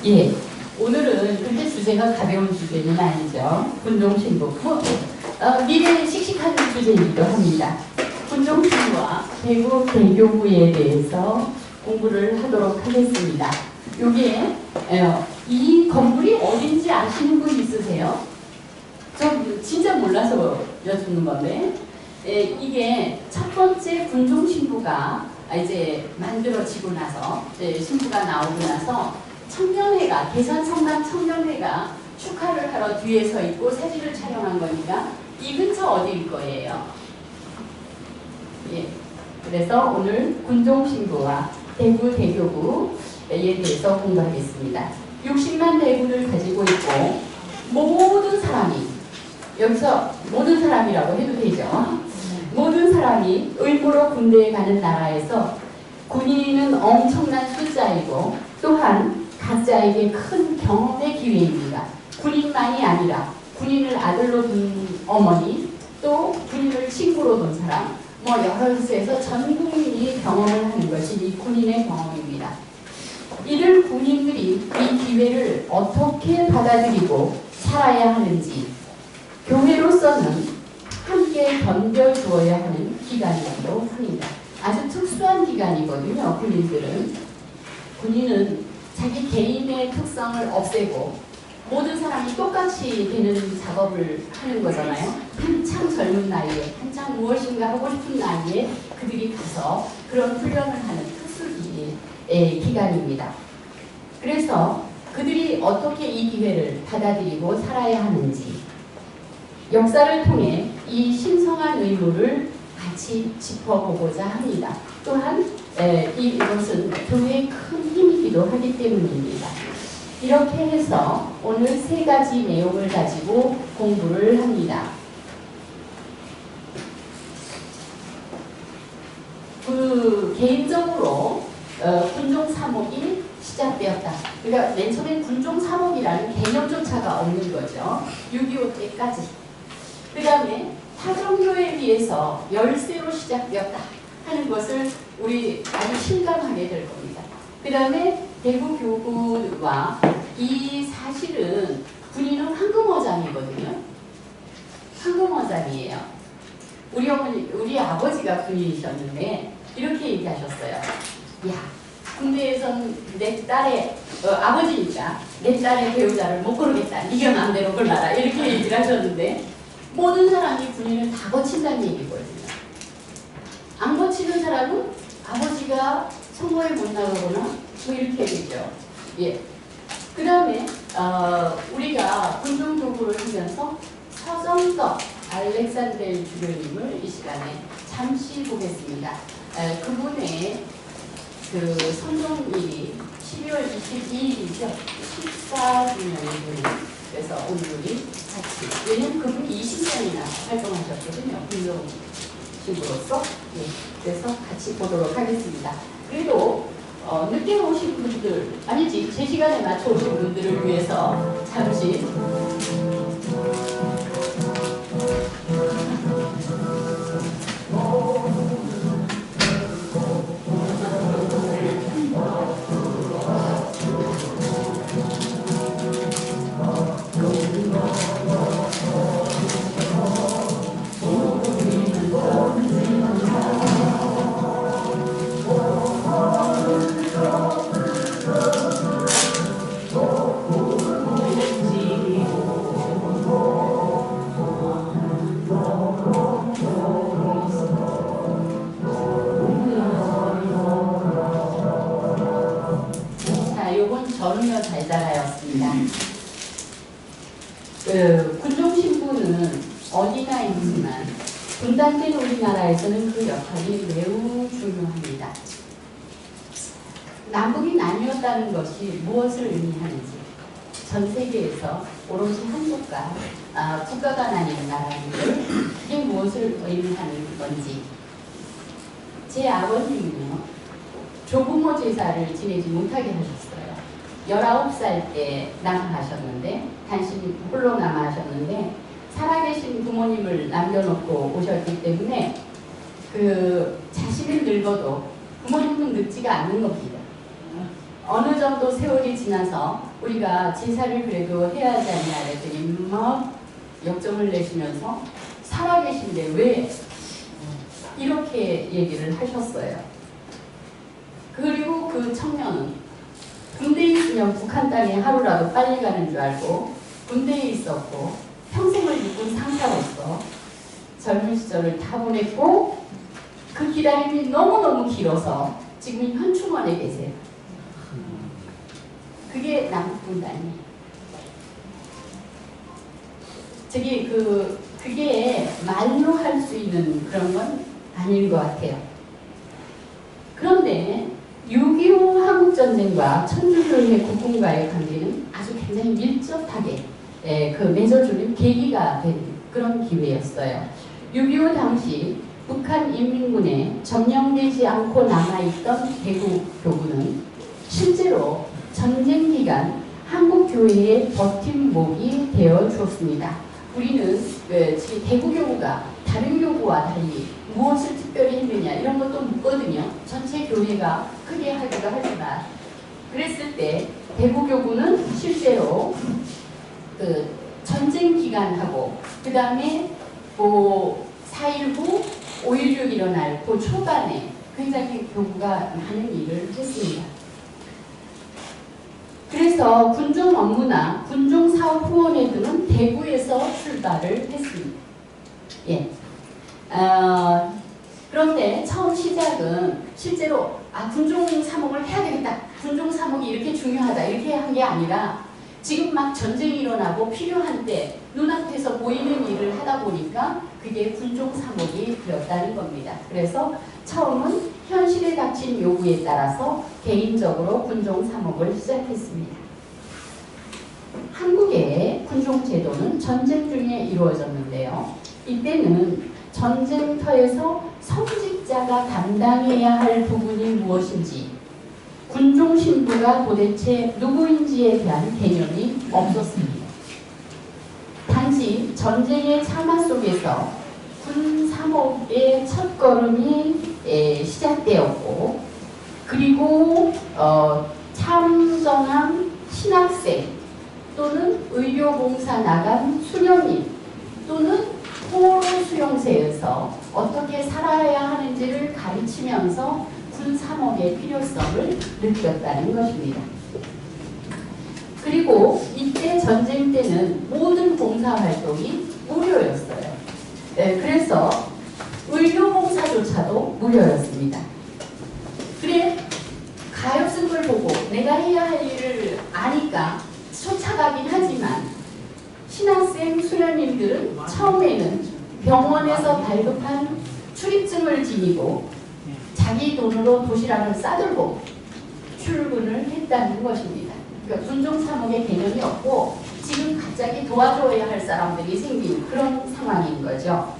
예, 오늘은 그렇게 주제가 가벼운 주제는 아니죠. 군종신부, 미래에 씩씩한 주제이기도 합니다. 군종신부와 대구 대교구에 대해서 공부를 하도록 하겠습니다. 여기에 이 건물이 어딘지 아시는 분 있으세요? 저 진짜 몰라서 여쭙는 건데, 이게 첫 번째 군종신부가 이제 만들어지고 나서, 신부가 나오고 나서 청년회가, 대산성남 청년회가 축하를 하러 뒤에 서 있고 사진을 촬영한 거니까 이 근처 어디일 거예요? 예. 그래서 오늘 군종신부와 대구 대교구에 대해서 공부하겠습니다. 60만 대군을 가지고 있고 모든 사람이, 여기서 모든 사람이라고 해도 되죠. 모든 사람이 의무로 군대에 가는 나라에서 군인은 엄청난 숫자이고 또한 각자에게 큰 경험의 기회입니다. 군인만이 아니라 군인을 아들로 둔 어머니, 또 군인을 친구로 둔 사람, 여러 곳에서 전 국민이 경험을 하는 것이 이 군인의 경험입니다. 이들 군인들이 이 기회를 어떻게 받아들이고 살아야 하는지 교회로서는 함께 견뎌주어야 하는 기간이라고 합니다. 아주 특수한 기간이거든요. 군인은 자기 개인의 특성을 없애고 모든 사람이 똑같이 되는 작업을 하는 거잖아요. 한창 젊은 나이에, 한창 무엇인가 하고 싶은 나이에 그들이 가서 그런 훈련을 하는 특수 기간입니다. 그래서 그들이 어떻게 이 기회를 받아들이고 살아야 하는지 역사를 통해 이 신성한 의무를 같이 짚어보고자 합니다. 또한 이것은 교회의 큰 힘이기도 하기 때문입니다. 이렇게 해서 오늘 3가지 내용을 가지고 공부를 합니다. 개인적으로 군종 사목이 시작되었다. 그러니까 맨 처음엔 군종 사목이라는 개념조차가 없는 거죠. 6.25 때까지. 그 다음에 타종교에 비해서 열세로 시작되었다 하는 것을 우리 아주 실감하게 될 겁니다. 그 다음에 대구 교구와 이 사실은 군인은 황금어장이거든요. 황금어장이에요. 우리 아버지가 군인이셨는데 이렇게 얘기하셨어요. 야, 군대에선 내 딸의 아버지니까 내 딸의 배우자를 못 고르겠다. 네가 마음대로 골라라. 이렇게 얘기를 하셨는데 모든 사람이 군인을 다 거친다는 얘기거든요. 안 거치는 사람은 아버지가 선거에 못 나가거나 이렇게 얘기죠. 예. 그 다음에 우리가 군종교구를 하면서 서정덕 알렉산델 주교님을 이 시간에 잠시 보겠습니다. 그분의 그 선종일이 12월 22일이죠. 14주년이군요. 그래서 오늘 우리 같이, 왜냐면 그분이 20년이나 활동하셨거든요. 군종신부로서. 예. 그래서 같이 보도록 하겠습니다. 그래도 늦게 오신 분들, 아니지, 제 시간에 맞춰 오신 분들을 위해서 잠시 군종신부는 어디나 있지만 분단된 우리나라에서는 그 역할이 매우 중요합니다. 남북이 나뉘었다는 것이 무엇을 의미하는지, 전 세계에서 오롯이 한국과 국가가 나뉘는 나라인데 그게 무엇을 의미하는 건지. 제 아버님은요, 조부모 제사를 지내지 못하게 하셨어요. 19살 때 남하셨는데, 단신 홀로 남하셨는데, 살아계신 부모님을 남겨놓고 오셨기 때문에 자신은 늙어도 부모님은 늙지가 않는 겁니다. 어느 정도 세월이 지나서 우리가 제사를 그래도 해야 하지 않냐 그랬더니 막 역정을 내시면서 살아계신데 왜 이렇게 얘기를 하셨어요. 그리고 그 청년은 군대에 있으면 북한 땅에 하루라도 빨리 가는 줄 알고 군대에 있었고 평생을 육군 상사로서 젊은 시절을 다 보냈고 그 기다림이 너무너무 길어서 지금 현충원에 계세요. 그게 남북분단이에요. 그게 말로 할 수 있는 그런 건 아닌 것 같아요. 그런데 6.25 한국전쟁과 천주교회 국군과의 관계는 아주 굉장히 밀접하게 맺어주는 계기가 된 그런 기회였어요. 6.25 당시 북한 인민군에 점령되지 않고 남아있던 대구 교구는 실제로 전쟁 기간 한국 교회의 버팀목이 되어 주었습니다. 우리는 지금 대구 교구가 다른 교구와 달리 무엇을 특별히 했느냐 이런 것도 묻거든요. 전체 교회가 크게 하기도 하지만 그랬을 때 대구 교구는 실제로 그 전쟁 기간하고 그 다음에 4.19, 5.16 일어날 그 초반에 굉장히 교구가 많은 일을 했습니다. 그래서 군종 업무나 군종 사업 후원회 등은 대구에서 출발을 했습니다. 예. 그런데 처음 시작은 실제로 군종 사목을 해야 되겠다. 군종 사목이 이렇게 중요하다. 이렇게 한 게 아니라 지금 막 전쟁이 일어나고 필요한 때 눈앞에서 보이는 일을 하다 보니까 그게 군종 사목이 되었다는 겁니다. 그래서 처음은 현실에 닥친 요구에 따라서 개인적으로 군종 사목을 시작했습니다. 한국의 군종 제도는 전쟁 중에 이루어졌는데요. 이때는 전쟁터에서 성직자가 담당해야 할 부분이 무엇인지, 군종 신부가 도대체 누구인지에 대한 개념이 없었습니다. 단지 전쟁의 참화 속에서 군 사목의 첫걸음이 시작되었고, 그리고 참전한 신학생 또는 의료봉사 나간 수련인 또는 포로 수용소에서 어떻게 살아야 하는지를 가르치면서 군 사목의 필요성을 느꼈다는 것입니다. 그리고 이때 전쟁 때는 모든 봉사활동이 무료였어요. 그래서 의료봉사조차도 무료였습니다. 그래 가엾은 걸 보고 내가 해야 할 일을 아니까 쫓아가긴 하지만 신학생 수련님들은 처음에는 병원에서 발급한 출입증을 지니고 자기 돈으로 도시락을 싸들고 출근을 했다는 것입니다. 그러니까 군종 사목의 개념이 없고 지금 갑자기 도와줘야 할 사람들이 생긴 그런 상황인 거죠.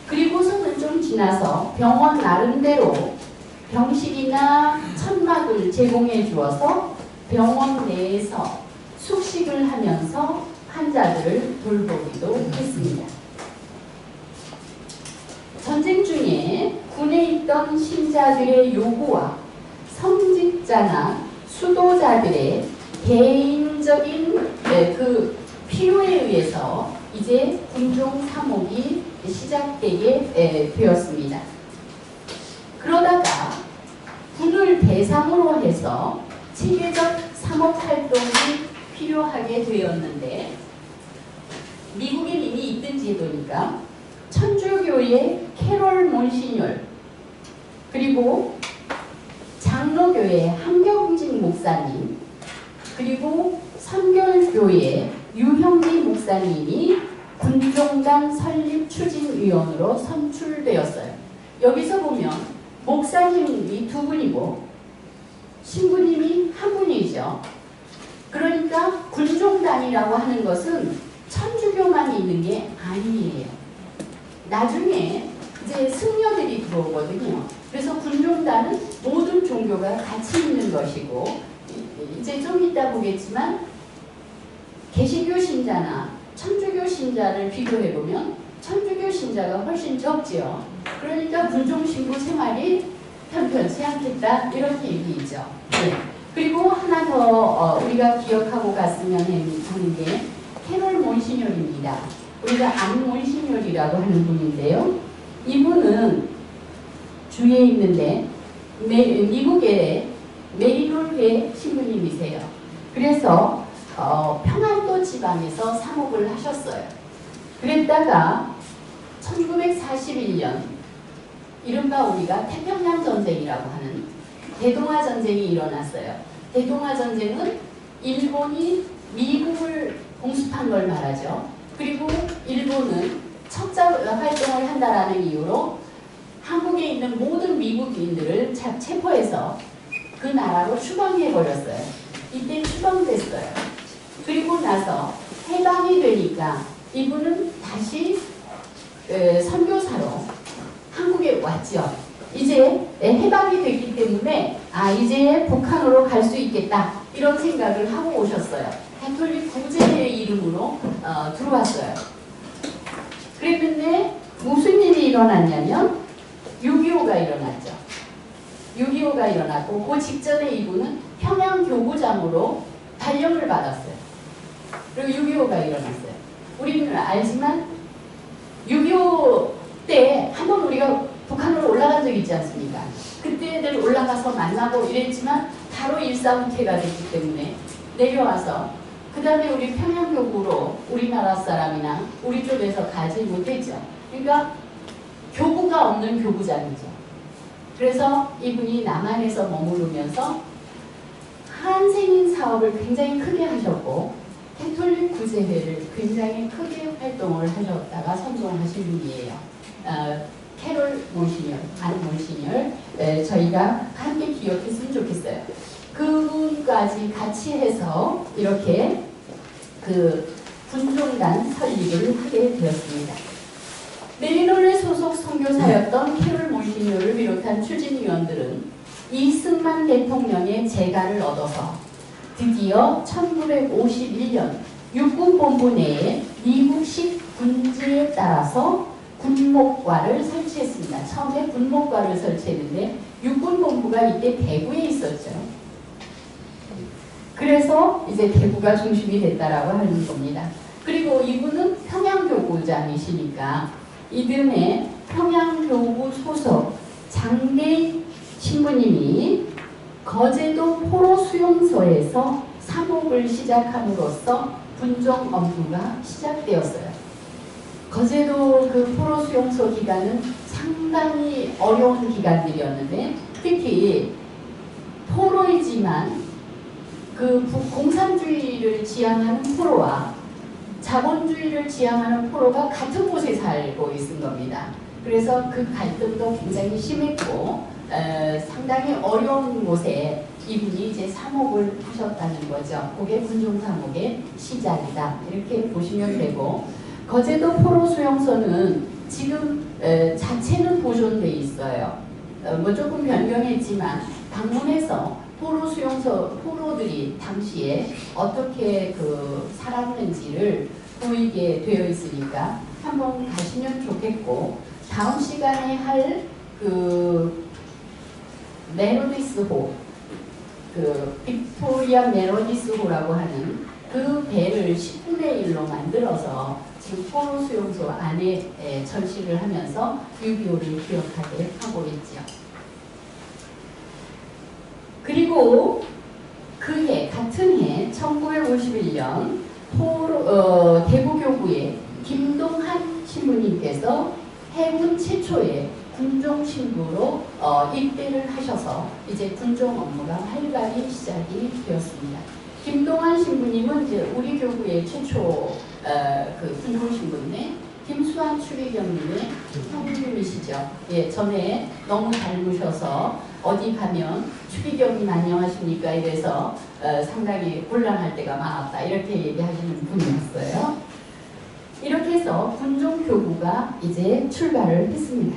그리고서는 좀 지나서 병원 나름대로 병실이나 천막을 제공해 주어서 병원 내에서 숙식을 하면서 환자들을 돌보기도 했습니다. 전쟁 중에 군에 있던 신자들의 요구와 성직자나 수도자들의 개인적인 그 필요에 의해서 이제 군종 사목이 시작되게 되었습니다. 그러다가 군을 대상으로 해서 체계적 사목 활동이 필요하게 되었는데 미국엔 이미 있던 제도니까 천주교의 캐롤 몬시뉴얼 그리고 장로교의 한경진 목사님 그리고 선결교의 유형기 목사님이 군종당 설립 추진위원으로 선출되었어요. 여기서 보면 목사님이 두 분이고 신부님이 한 분이죠. 그러니까 군종단이라고 하는 것은 천주교만 있는 게 아니에요. 나중에 이제 승려들이 들어오거든요. 그래서 군종단은 모든 종교가 같이 있는 것이고 이제 좀 이따 보겠지만 개신교 신자나 천주교 신자를 비교해보면 천주교 신자가 훨씬 적지요. 그러니까 군종 신부 생활이 편편치 않겠다 이런 얘기이죠. 네. 그리고 하나 더 우리가 기억하고 갔으면 하는 게 캐롤 몬시뇰입니다. 우리가 안 몬시뇰이라고 하는 분인데요. 이분은 주에 있는데 미국의 메리노르회 신부님이세요. 그래서 평안도 지방에서 사목을 하셨어요. 그랬다가 1941년 이른바 우리가 태평양 전쟁이라고 하는 대동아 전쟁이 일어났어요. 대동아 전쟁은 일본이 미국을 공습한 걸 말하죠. 그리고 일본은 척자 활동을 한다라는 이유로 한국에 있는 모든 미국인들을 체포해서 그 나라로 추방해버렸어요. 이때 추방됐어요. 그리고 나서 해방이 되니까 이분은 다시 선교사로 한국에 왔죠. 이제 해방이 됐기 때문에 이제 북한으로 갈 수 있겠다 이런 생각을 하고 오셨어요. 가톨릭 구제의 이름으로 들어왔어요. 그랬는데 무슨 일이 일어났냐면 6.25가 일어났죠. 6.25가 일어났고 그 직전에 이분은 평양교구장으로 발령을 받았어요. 그리고 6.25가 일어났어요. 우리는 알지만 6.25 때 한번 우리가 북한으로 올라간 적이 있지 않습니까? 그때들 올라가서 만나고 이랬지만 바로 일사후퇴가 됐기 때문에 내려와서 그 다음에 우리 평양교구로 우리나라 사람이나 우리 쪽에서 가지 못했죠. 그러니까 교구가 없는 교구장이죠. 그래서 이분이 남한에서 머무르면서 한생인 사업을 굉장히 크게 하셨고 가톨릭 구제회를 굉장히 크게 활동을 하셨다가 선종하신 분이에요. 캐롤 몬시뇰, 안 몬시뇰 저희가 함께 기억했으면 좋겠어요. 그분까지 같이 해서 이렇게 그 군종단 설립을 하게 되었습니다. 메리노르 소속 선교사였던 캐롤 몬시뇰을 비롯한 추진위원들은 이승만 대통령의 재가를 얻어서 드디어 1951년 육군본부 내에 미국식 군지에 따라서 군목과를 설치했습니다. 처음에 군목과를 설치했는데 육군본부가 이때 대구에 있었죠. 그래서 이제 대구가 중심이 됐다라고 하는 겁니다. 그리고 이분은 평양교구장이시니까 이듬해 평양교구 소속 장대 신부님이 거제도 포로 수용소에서 사목을 시작함으로써 군종 업무가 시작되었어요. 거제도 그 포로 수용소 기간은 상당히 어려운 기간들이었는데 특히 포로이지만 그 공산주의를 지향하는 포로와 자본주의를 지향하는 포로가 같은 곳에 살고 있은 겁니다. 그래서 그 갈등도 굉장히 심했고 상당히 어려운 곳에 이분이 이제 사목을 하셨다는 거죠. 그게 군종 사목의 시작이다. 이렇게 보시면 되고 거제도 포로 수용소는 지금 자체는 보존돼 있어요. 뭐 조금 변경했지만 방문해서 포로 수용소 포로들이 당시에 어떻게 그 살았는지를 보이게 되어 있으니까 한번 가시면 좋겠고 다음 시간에 할 그 메로디스호 그 빅토리아 메로디스호라고 하는 그 배를 10분의 1로 만들어서 지금 포로 수용소 안에 전시를 하면서 6.25를 기억하게 하고 있죠. 그리고 그해 같은 해 1951년 대구교구의 김동한 신부님께서 해군 최초의 군종 신부로 입대를 하셔서 이제 군종 업무가 활발히 시작이 되었습니다. 김동한 신부님은 이제 우리 교구의 최초 그 군종 신부인데 김수환 추기경님의 형님이시죠. 예, 전에 너무 닮으셔서 어디 가면 추기경님 안녕하십니까 이래서 상당히 곤란할 때가 많았다 이렇게 얘기하시는 분이었어요. 이렇게 해서 군종교구가 이제 출발을 했습니다.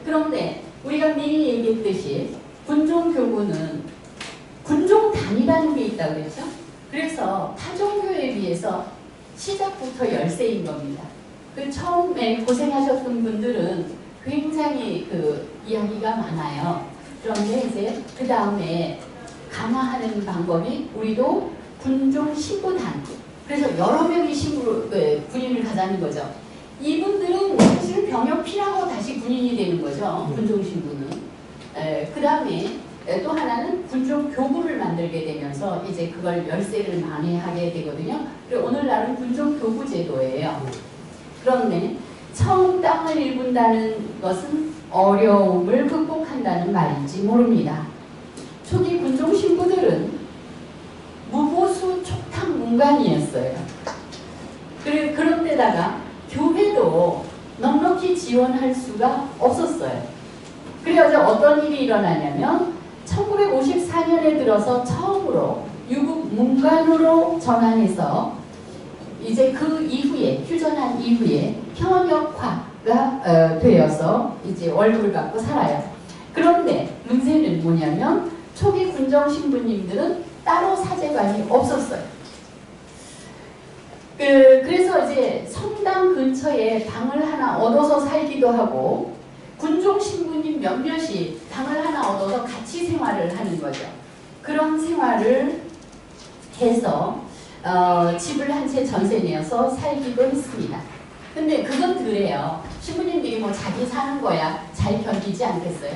그런데 우리가 미리 얘기했듯이 군종교구는 군종단이라는 게 있다고 그랬죠. 그래서 타종교에 비해서 시작부터 열세인 겁니다. 그 처음에 고생하셨던 분들은 굉장히 그 이야기가 많아요. 그런데 이제 그 다음에 강화하는 방법이 우리도 군종 신부단. 그래서 여러 명이 군인을 가자는 거죠. 이분들은 사실 병역 피하고 다시 군인이 되는 거죠. 군종 신부는. 그 다음에 또 하나는 군종 교부를 만들게 되면서 이제 그걸 열세를 만회하게 되거든요. 그리고 오늘날은 군종 교부 제도예요. 그런데 처음 땅을 일군다는 것은 어려움을 극복한다는 말인지 모릅니다. 초기 군종 신부들은 무보수 촉탁 문관이었어요. 그런데다가 교회도 넉넉히 지원할 수가 없었어요. 그래서 어떤 일이 일어나냐면 1954년에 들어서 처음으로 유급 문관으로 전환해서 이제 그 이후에 휴전한 이후에 현역화가 되어서 이제 월급을 받고 살아요. 그런데 문제는 뭐냐면 초기 군정 신부님들은 따로 사제관이 없었어요. 그래서 이제 성당 근처에 방을 하나 얻어서 살기도 하고 군종 신부님 몇몇이 방을 하나 얻어서 같이 생활을 하는 거죠. 그런 생활을 해서 집을 한 채 전세 내어서 살기도 했습니다. 근데 그건 그래요. 신부님들이 뭐 자기 사는 거야 잘 견디지 않겠어요?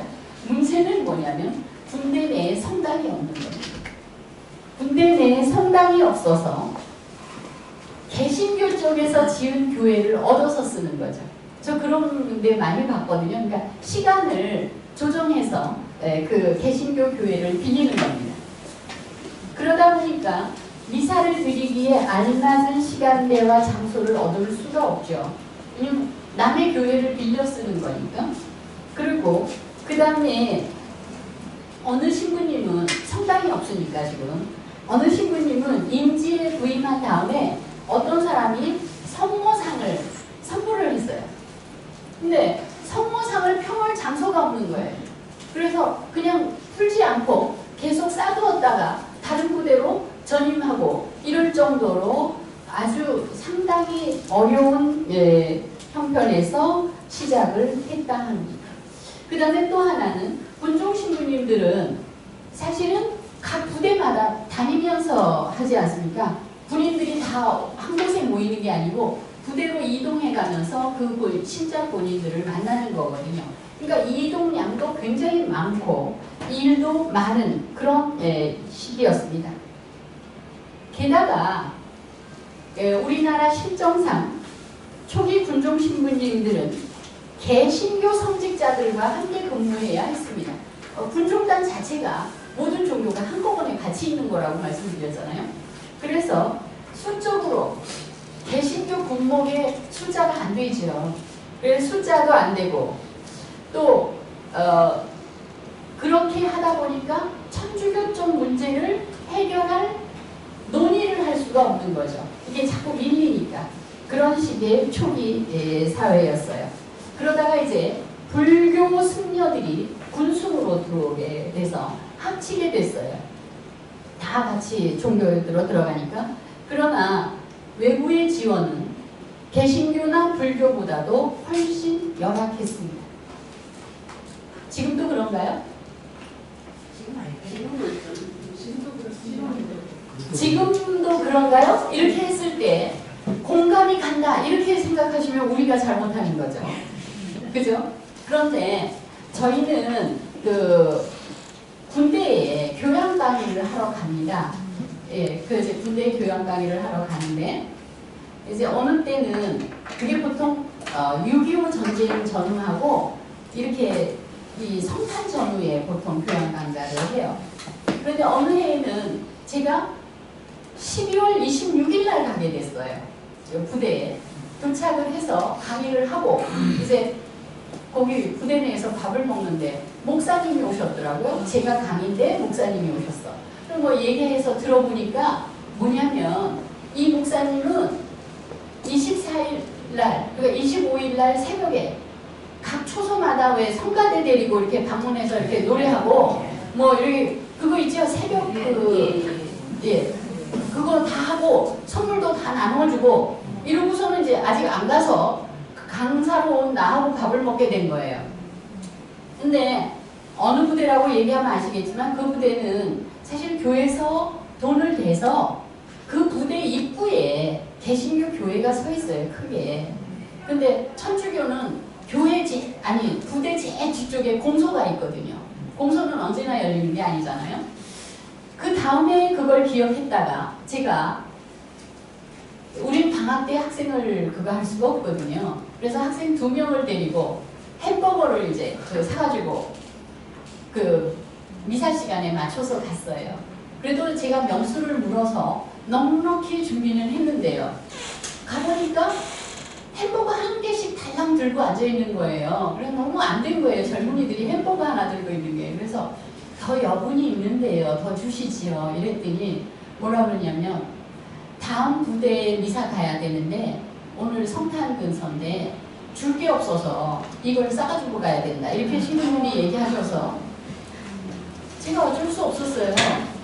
문제는 뭐냐면 군대 내에 성당이 없는 거예요. 군대 내에 성당이 없어서 개신교 쪽에서 지은 교회를 얻어서 쓰는 거죠. 저 그런 데 많이 봤거든요. 그러니까 시간을 조정해서 그 개신교 교회를 빌리는 겁니다. 그러다 보니까 미사를 드리기에 알맞은 시간대와 장소를 얻을 수가 없죠. 왜냐면 남의 교회를 빌려 쓰는 거니까. 그리고 그 다음에 어느 신부님은 성당이 없으니까 지금 어느 신부님은 임지에 부임한 다음에 어떤 사람이 성모상을 선물을 했어요. 근데 성모상을 평할 장소가 없는 거예요. 그래서 그냥 풀지 않고 계속 쌓아두었다가 다른 부대로 전임하고 이럴 정도로 아주 상당히 어려운 형편에서 시작을 했다 합니다. 그 다음에 또 하나는 군종 신부님들은 사실은 각 부대마다 다니면서 하지 않습니까? 군인들이 다 한 곳에 모이는 게 아니고 부대로 이동해 가면서 그 신자 본인들을 만나는 거거든요. 그러니까 이동량도 굉장히 많고 일도 많은 그런 시기였습니다. 게다가 우리나라 실정상 초기 군종 신부님들은 개신교 성직자들과 함께 근무해야 했습니다. 군종단 자체가 모든 종교가 한꺼번에 같이 있는 거라고 말씀드렸잖아요. 그래서 수적으로 개신교 군목의 숫자가 안 되죠. 그래서 숫자도 안 되고 또 그렇게 하다 보니까 천주교적 문제를 해결할 논의를 할 수가 없는 거죠. 이게 자꾸 밀리니까. 그런 식의 초기 사회였어요. 그러다가 이제 불교 승려들이 군수로 들어오게 돼서 합치게 됐어요. 다 같이 종교로 들어가니까. 그러나 외부의 지원은 개신교나 불교보다도 훨씬 열악했습니다. 지금도 그런가요? 지금도 그런가요? 이렇게 했을 때 공감이 간다 이렇게 생각하시면 우리가 잘못하는 거죠. 그죠? 그런데 저희는 그 군대에 교양 강의를 하러 갑니다. 예, 그 이제 군대 교양 강의를 하러 가는데 이제 어느 때는 그게 보통 6.25 전쟁 전후하고 이렇게 이 성탄 전후에 보통 교양 강좌를 해요. 그런데 어느 해에는 제가 12월 26일 날 가게 됐어요. 부대에 도착을 해서 강의를 하고 이제 거기 부대 내에서 밥을 먹는데 목사님이 오셨더라고요. 제가 강의인데 목사님이 오셨어. 그럼 뭐 얘기해서 들어보니까 뭐냐면 이 목사님은 24일 날, 그러니까 25일 날 새벽에 각 초소마다 왜 성가대 데리고 이렇게 방문해서 이렇게 노래하고 뭐 이렇게 그거 있죠. 새벽 그거 다 하고 선물도 다 나눠주고 이러고서는 이제 아직 안 가서 강사로 온 나하고 밥을 먹게 된 거예요. 근데 어느 부대라고 얘기하면 아시겠지만 그 부대는 사실 교회에서 돈을 내서 그 부대 입구에 개신교 교회가 서 있어요. 크게. 근데 천주교는 부대 제일 뒤쪽에 공소가 있거든요. 공소는 언제나 열리는 게 아니잖아요. 그 다음에 그걸 기억했다가 제가 우린 방학 때 학생을 그거 할 수가 없거든요. 그래서 학생 2명을 데리고 햄버거를 이제 사가지고 그 미사 시간에 맞춰서 갔어요. 그래도 제가 명수를 물어서 넉넉히 준비는 했는데요. 가보니까 햄버거 1개씩 달랑 들고 앉아있는 거예요. 그래서 너무 안 된 거예요. 젊은이들이 햄버거 하나 들고 있는 게. 그래서 더 여분이 있는데요. 더 주시지요. 이랬더니 뭐라 그러냐면 다음 부대에 미사 가야 되는데 오늘 성탄 근서인데 줄 게 없어서 이걸 싸가지고 가야 된다. 이렇게 신부님이 얘기하셔서 제가 어쩔 수 없었어요.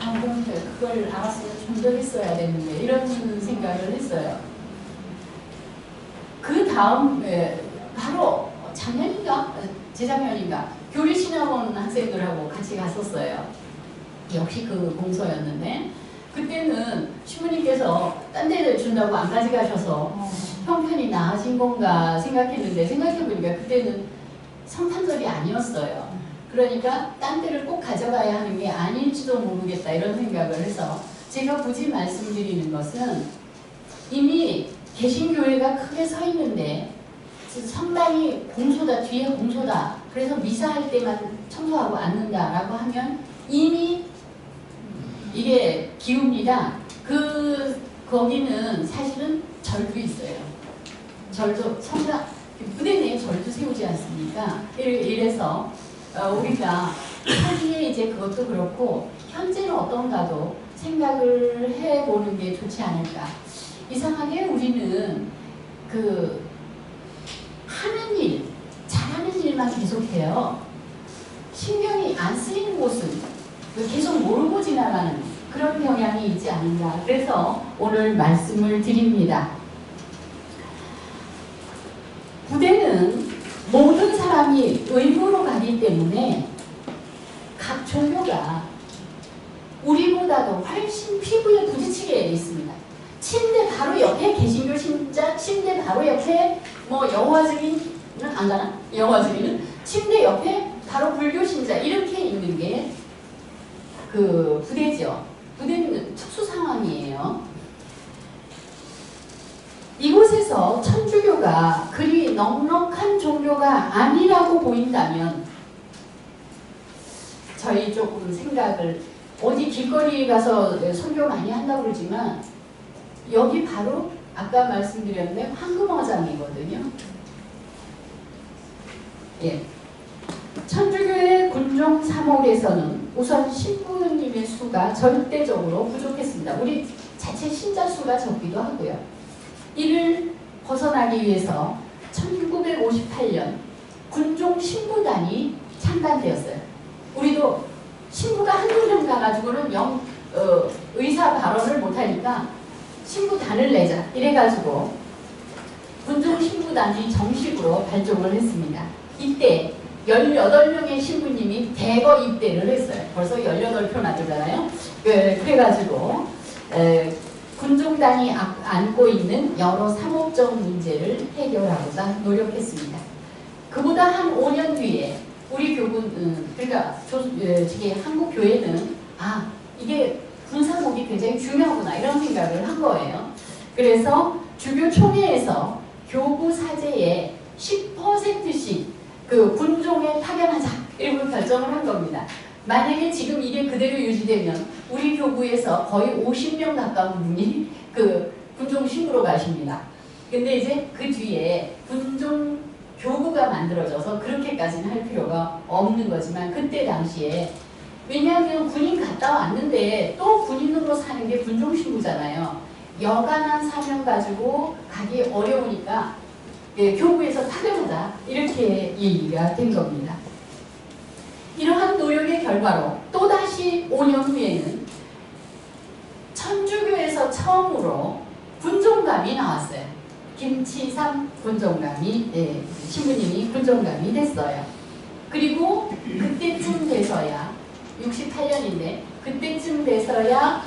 그럼 그걸 알았으면 좀 더 했어야 되는데 이런 생각을 했어요. 그 다음 바로 작년인가? 재작년인가? 교리신학원 학생들하고 같이 갔었어요. 역시 그 공소였는데 그때는 신부님께서 딴 데를 준다고 안 가져가셔서 형편이 나아진 건가 생각했는데 생각해보니까 그때는 성탄절이 아니었어요. 그러니까 딴 데를 꼭 가져가야 하는 게 아닐지도 모르겠다 이런 생각을 해서 제가 굳이 말씀드리는 것은 이미 개신교회가 크게 서 있는데 성당이 공소다, 뒤에 공소다. 그래서 미사할 때만 청소하고 앉는다라고 하면 이미 이게 기웁니다. 거기는 사실은 절도 있어요. 절도, 성당, 부대 내에 절도 세우지 않습니까? 이래서 우리가 사기에 이제 그것도 그렇고 현재는 어떤가도 생각을 해보는 게 좋지 않을까. 이상하게 우리는 하는 일, 잘하는 일만 계속해요. 신경이 안 쓰이는 곳은 계속 모르고 지나가는 그런 경향이 있지 않은가. 그래서 오늘 말씀을 드립니다. 부대는 모든 사람이 의무로 가기 때문에 각 종교가 우리보다도 훨씬 피부에 부딪히게 돼 있습니다. 침대 바로 옆에 개신교 신자, 침대 바로 옆에 여호와 증인은 안 가나? 여호와 증인은 침대 옆에 바로 불교 신자 이렇게 있는 게 그 부대죠. 부대는 특수 상황이에요. 이곳에서 천주교가 그리 넉넉한 종교가 아니라고 보인다면 저희 조금 생각을 어디 길거리에 가서 선교 많이 한다고 그러지만 여기 바로 아까 말씀드렸는데 황금어장이거든요. 예. 천주교의 군종 3홀에서는 우선 신부님의 수가 절대적으로 부족했습니다. 우리 자체 신자 수가 적기도 하고요. 이를 벗어나기 위해서 1958년 군종 신부단이 창단되었어요. 우리도 신부가 한두 명 가가지고는 의사 발언을 못하니까 신부단을 내자 이래가지고 군종 신부단이 정식으로 발족을 했습니다. 이때 18명의 신부님이 대거 입대를 했어요. 벌써 18표나 되잖아요. 그래가지고 군종단이 안고 있는 여러 상업적 문제를 해결하고자 노력했습니다. 그보다 한 5년 뒤에 우리 교군, 그러니까 한국 교회는 이게 군사목이 굉장히 중요하구나 이런 생각을 한 거예요. 그래서 주교 총회에서 교구 사제의 10%씩 그 군종에 파견하자 이렇게 결정을 한 겁니다. 만약에 지금 이게 그대로 유지되면 우리 교구에서 거의 50명 가까운 분이 그 군종 신부로 가십니다. 근데 이제 그 뒤에 군종 교구가 만들어져서 그렇게까지는 할 필요가 없는 거지만 그때 당시에 왜냐하면 군인 갔다 왔는데 또 군인으로 사는 게 군종 신부잖아요. 여간한 사명 가지고 가기 어려우니까 교구에서 파견하자 이렇게 얘기가 된 겁니다. 이러한 노력의 결과로 또다시 5년 후에는 천주교에서 처음으로 군종감이 나왔어요. 김치삼 군종감이 신부님이 군종감이 됐어요. 그리고 그때쯤 돼서야 68년인데 그때쯤 돼서야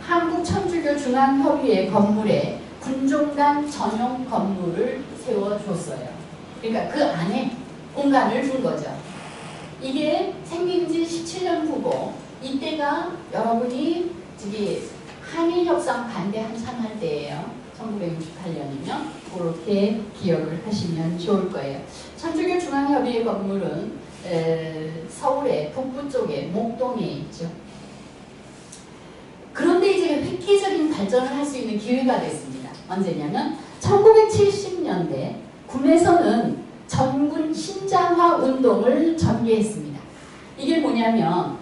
한국천주교중앙협의회 건물에 군종단 전용 건물을 세워줬어요. 그러니까 그 안에 공간을 준 거죠. 이게 생긴 지 17년 후고 이때가 여러분이 저기 한일협상 반대 한참 할 때예요. 1968년이면 그렇게 기억을 하시면 좋을 거예요. 천주교중앙협의회 건물은 서울의 북부 쪽에 목동에 있죠. 그런데 이제 획기적인 발전을 할 수 있는 기회가 됐습니다. 언제냐면 1970년대 군에서는 전군 신자화 운동을 전개했습니다. 이게 뭐냐면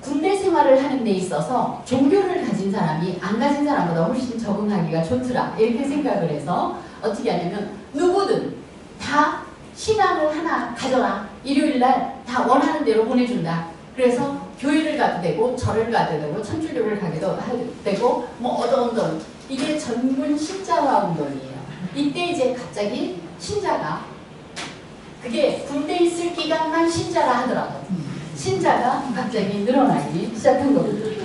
군대 생활을 하는 데 있어서 종교를 가진 사람이 안 가진 사람보다 훨씬 적응하기가 좋더라 이렇게 생각을 해서 어떻게 하냐면 누구든 다 신앙을 하나 가져라. 일요일날 다 원하는 대로 보내준다. 그래서 교회를 가도 되고 절을 가도 되고 천주교를 가기도 되고 뭐 어떤 이게 전군 신자화 운동이에요. 이때 이제 갑자기 신자가 그게 군대 있을 기간만 신자라 하더라도 신자가 갑자기 늘어나기 시작한 겁니다.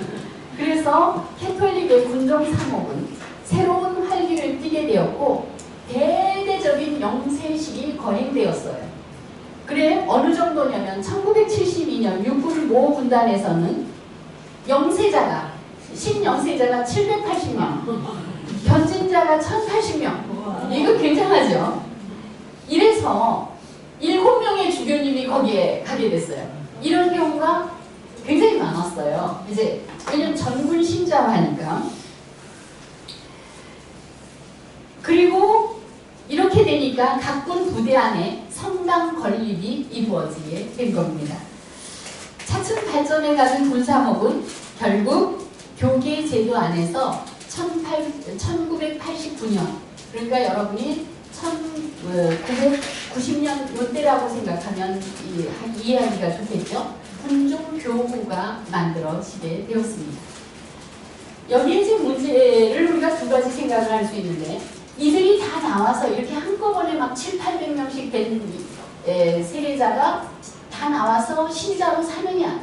그래서 캐톨릭의 군종 사목은 새로운 활기를 띠게 되었고 대대적인 영세식이 거행되었어요. 그래 어느 정도냐면 1972년 육군 모 군단에서는 영세자가 신영세자가 780명 변진자가 1080명 이거 굉장하죠. 이래서 7명의 주교님이 거기에 가게 됐어요. 이런 경우가 굉장히 많았어요. 이제 왜냐면 전군 신자화니까. 그리고 이렇게 되니까 각군 부대 안에 성당 건립이 이루어지게 된 겁니다. 차츰 발전해가는 군사목은 결국 교계 제도 안에서 1989년 그러니까 여러분이 1990년 이때라고 생각하면 이해하기가 좋겠죠. 군종교구가 만들어지게 되었습니다. 여기에 지금 문제를 우리가 두 가지 생각을 할 수 있는데 이들이 다 나와서 이렇게 한꺼번에 막 700~800명씩 된 세례자가 다 나와서 신자로 사느냐?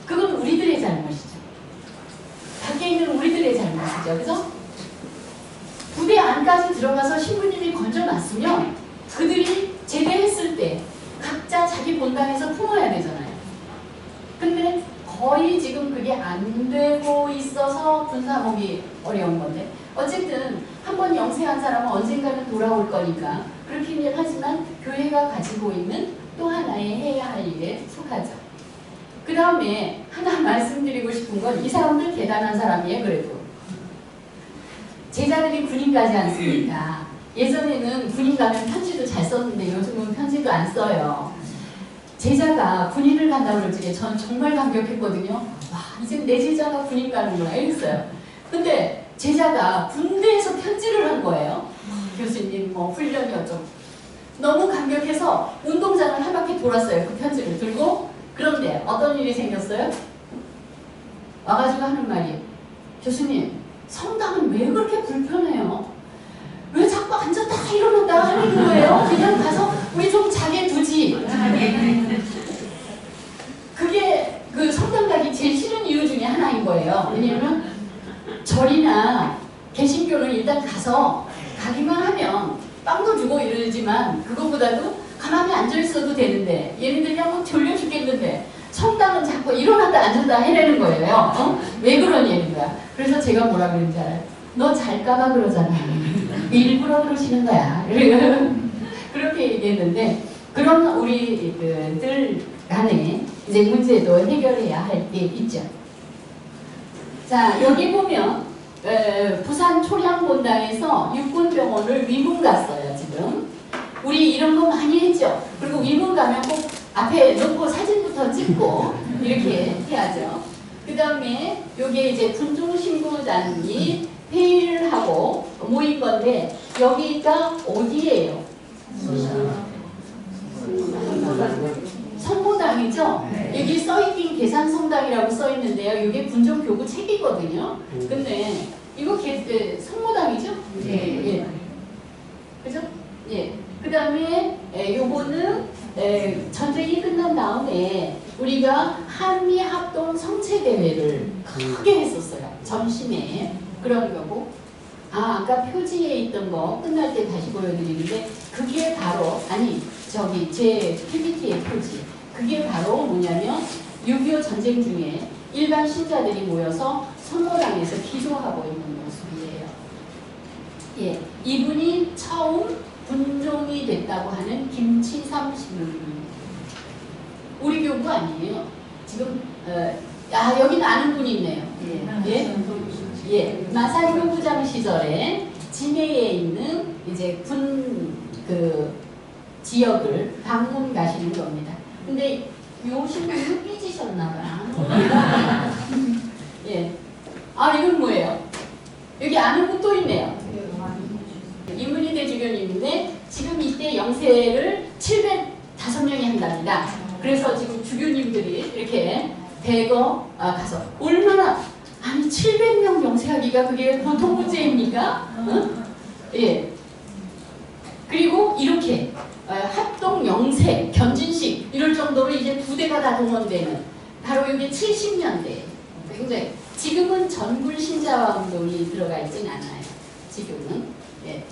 그건 우리들의 잘못이죠. 밖에 있는 우리들의 잘못이죠. 그래서 부대 안까지 들어가서 신부님이 건져놨으면 그들이 제대했을 때 각자 자기 본당에서 품어야 되잖아요. 근데 거의 지금 그게 안 되고 있어서 군사목이 어려운 건데 어쨌든 한번 영세한 사람은 언젠가는 돌아올 거니까 그렇긴 하지만 교회가 가지고 있는 또 하나의 해야 할 일에 속하죠. 그 다음에 하나 말씀드리고 싶은 건 이 사람들 대단한 사람이에요. 그래도 제자들이 군인 가지 않습니까? 예전에는 군인 가면 편지도 잘 썼는데 요즘은 편지도 안 써요. 제자가 군인을 간다고 그럴 적에 저는 정말 감격했거든요. 와, 이제 내 제자가 군인 가는구나 이랬어요. 근데 제자가 군대에서 편지를 한 거예요. 교수님 뭐 훈련이 어쩌고. 너무 감격해서 운동장을 한 바퀴 돌았어요. 그 편지를 들고. 그런데 어떤 일이 생겼어요? 와가지고 하는 말이 교수님 성당은 왜 그렇게 불편해요? 왜 자꾸 앉았다 일어났다 하는 거예요? 그냥 가서 우리 좀 자게 두지. 그게 그 성당 가기 제일 싫은 이유 중에 하나인 거예요. 왜냐면 절이나 개신교는 일단 가서 가기만 하면 빵도 주고 이러지만 그거보다도 가만히 앉아있어도 되는데 얘네들이 한번 졸려 죽겠는데 성당은 자꾸 일어났다 앉았다 해내는 거예요. 어? 왜 그러니 이런 거야. 그래서 제가 뭐라 그랬는지 알아요? 너 잘까봐 그러잖아. 일부러 그러시는 거야. 그렇게 얘기했는데 그런 우리들 간에 이제 문제도 해결해야 할 게 있죠. 자 여기 보면 부산 초량본당에서 육군병원을 위문 갔어요. 지금 우리 이런 거 많이 했죠. 그리고 위문 가면 꼭 앞에 놓고 사진부터 찍고 이렇게 해야죠. 그 다음에 요게 이제 군종신부단이 회의를 하고 모인 건데 여기가 어디예요? 성모당이죠? 여기 써있긴 계산성당이라고 써있는데요. 이게 군종교구 책이거든요. 근데 이거 성모당이죠? 예. 그죠? 예. 그 다음에 요거는 전쟁이 끝난 다음에 우리가 한미 합동 성체 대회를 크게 했었어요. 점심에. 그런 거고. 아까 표지에 있던 거 끝날 때 다시 보여드리는데 그게 바로 저기 제 PPT의 표지. 그게 바로 뭐냐면 6.25 전쟁 중에 일반 신자들이 모여서 선로당에서 기도하고 있는 모습이에요. 예, 이분이 처음 군종이 됐다고 하는 김치삼 신부님. 우리 교구 아니에요. 지금 여기는 아는 분이 있네요. 마산 교구장 시절에 진해에 있는 이제 군 지역을 방문 가시는 겁니다. 근데 요 신부는 삐지셨나봐요. 예. 이건 뭐예요? 여기 아는 분 또 있네요. 이문희 대주교님인데 지금 이때 영세를 705명이 한답니다. 그래서 지금 주교님들이 이렇게 대거 가서 얼마나 700명 영세하기가 그게 보통 문제입니까? 예. 그리고 이렇게 합동 영세, 견진식 이럴 정도로 이제 부대가 다 동원되는 바로 이게 70년대. 굉장히 지금은 전불 신자화 운동이 들어가 있진 않아요. 지금은. 예.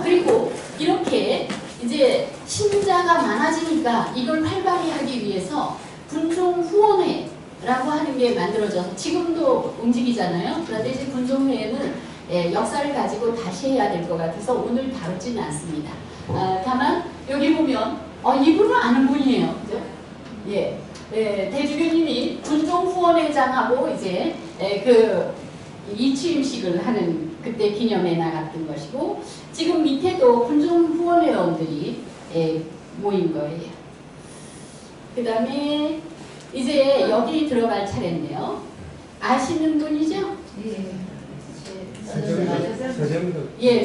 그리고 이렇게 이제 신자가 많아지니까 이걸 활발히 하기 위해서 군종 후원회라고 하는 게 만들어져서 지금도 움직이잖아요. 그런데 이제 군종회는 역사를 가지고 다시 해야 될 것 같아서 오늘 다루지는 않습니다. 다만 여기 보면 이분은 아는 분이에요. 그죠? 예. 대주교님이 군종 후원회장하고 이제 이취임식을 하는 그때 기념에 나갔던 것이고 지금 밑에도 군종 후원회원들이 모인 거예요. 그 다음에 이제 여기 들어갈 차례인데요. 아시는 분이죠?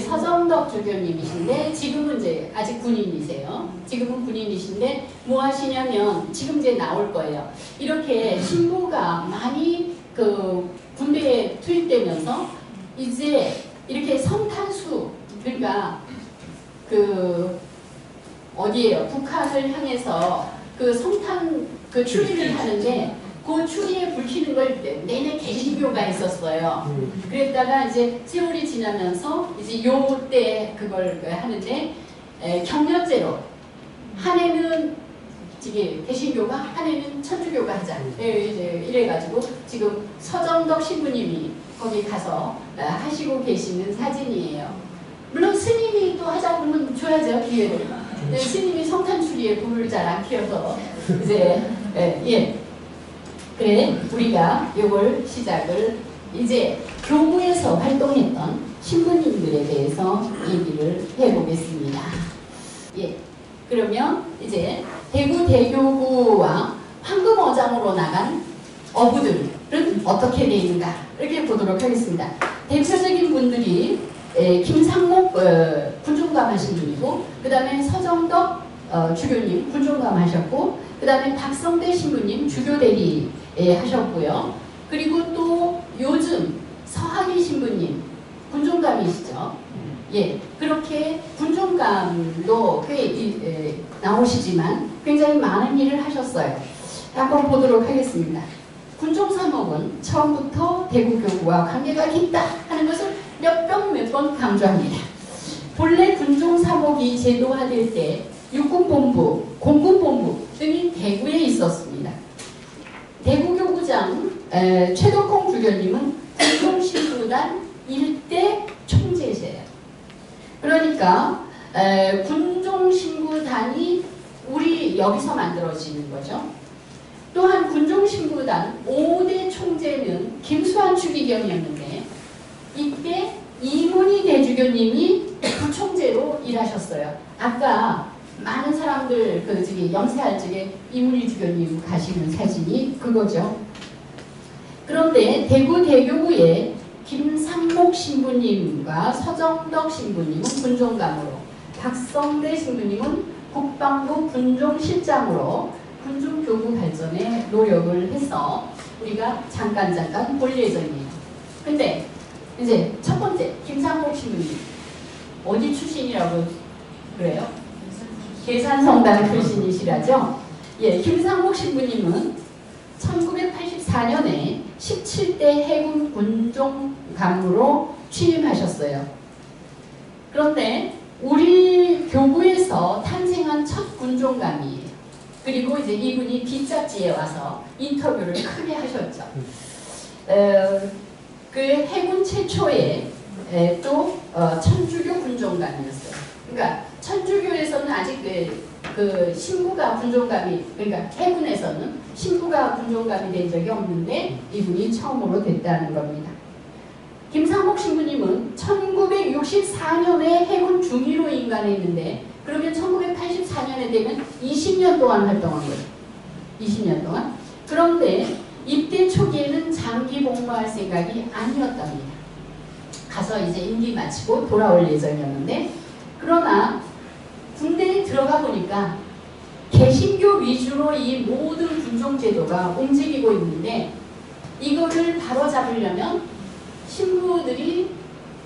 서정덕 주교님이신데 지금은 이제 아직 군인이세요. 지금은 군인이신데 뭐 하시냐면 지금 이제 나올 거예요. 이렇게 신부가 많이 군대에 투입되면서 이제 이렇게 성탄수 그러니까 어디에요? 북한을 향해서 성탄 추리를 하는데 그 추리에 불키는 걸 내내 개신교가 있었어요. 그랬다가 이제 세월이 지나면서 이제 요때 그걸 하는데 격려죄로 한 해는 개신교가 한 해는 천주교가 하자. 이제 이래가지고 지금 서정덕 신부님이 거기 가서 하시고 계시는 사진이에요. 물론 스님이 또 하자고 그러면 줘야죠, 기회를. 스님이 성탄 추리에 불을 잘 안 켜서 이제 그래 우리가 이걸 시작을 이제 교구에서 활동했던 신부님들에 대해서 얘기를 해보겠습니다. 예, 그러면 이제 대구 대교구와 황금어장으로 나간 어부들은 어떻게 되어 있는가 이렇게 보도록 하겠습니다. 대표적인 분들이 김상목 군종감 하신 분이고 그 다음에 서정덕 주교님 군종감 하셨고 그 다음에 박성대 신부님 주교대리 하셨고요. 그리고 또 요즘 서학이 신부님 군종감이시죠. 예, 그렇게 군종감도 꽤 나오시지만 굉장히 많은 일을 하셨어요. 한번 보도록 하겠습니다. 군종사목은 처음부터 대구교구와 관계가 깊다 하는 것을 몇 번 강조합니다. 본래 군종사목이 제도화될 때 육군본부, 공군본부 등이 대구에 있었습니다. 대구교구장 최덕홍 주교님은 군종신부단 일대 총재세요. 그러니까 군종신부단이 우리 여기서 만들어지는 거죠. 또한 군종신부단 5대 총재는 김수환 추기경이었는데 이때 이문희 대주교님이 부총재로 일하셨어요. 아까 많은 사람들 영세할 적에 이문희 주교님 가시는 사진이 그거죠. 그런데 대구 대교구에 김상목 신부님과 서정덕 신부님은 군종감으로 박성대 신부님은 국방부 군종실장으로 군종교구 발전에 노력을 해서 우리가 잠깐 볼 예정이에요. 근데 이제 첫 번째 김상목 신부님 어디 출신이라고 그래요? 계산성당 출신이시라죠? 예, 김상복 신부님은 1984년에 17대 해군 군종감으로 취임하셨어요. 그런데 우리 교구에서 탄생한 첫 군종감이에요. 그리고 이제 이분이 뒷잡지에 와서 인터뷰를 크게 하셨죠. 그 해군 최초의 또 천주교 군종감이었어요. 그러니까 천주교에서는 아직 그 신부가 군종감이, 그러니까 해군에서는 신부가 군종감이 된 적이 없는데 이분이 처음으로 됐다는 겁니다. 김상복 신부님은 1964년에 해군 중위로 임관했는데 그러면 1984년에 되면 20년 동안 활동한 거예요. 20년 동안. 그런데 입대 초기에는 장기 복무할 생각이 아니었답니다. 가서 이제 임기 마치고 돌아올 예정이었는데, 그러나 군대에 들어가 보니까 개신교 위주로 이 모든 군종제도가 움직이고 있는데 이거를 바로잡으려면 신부들이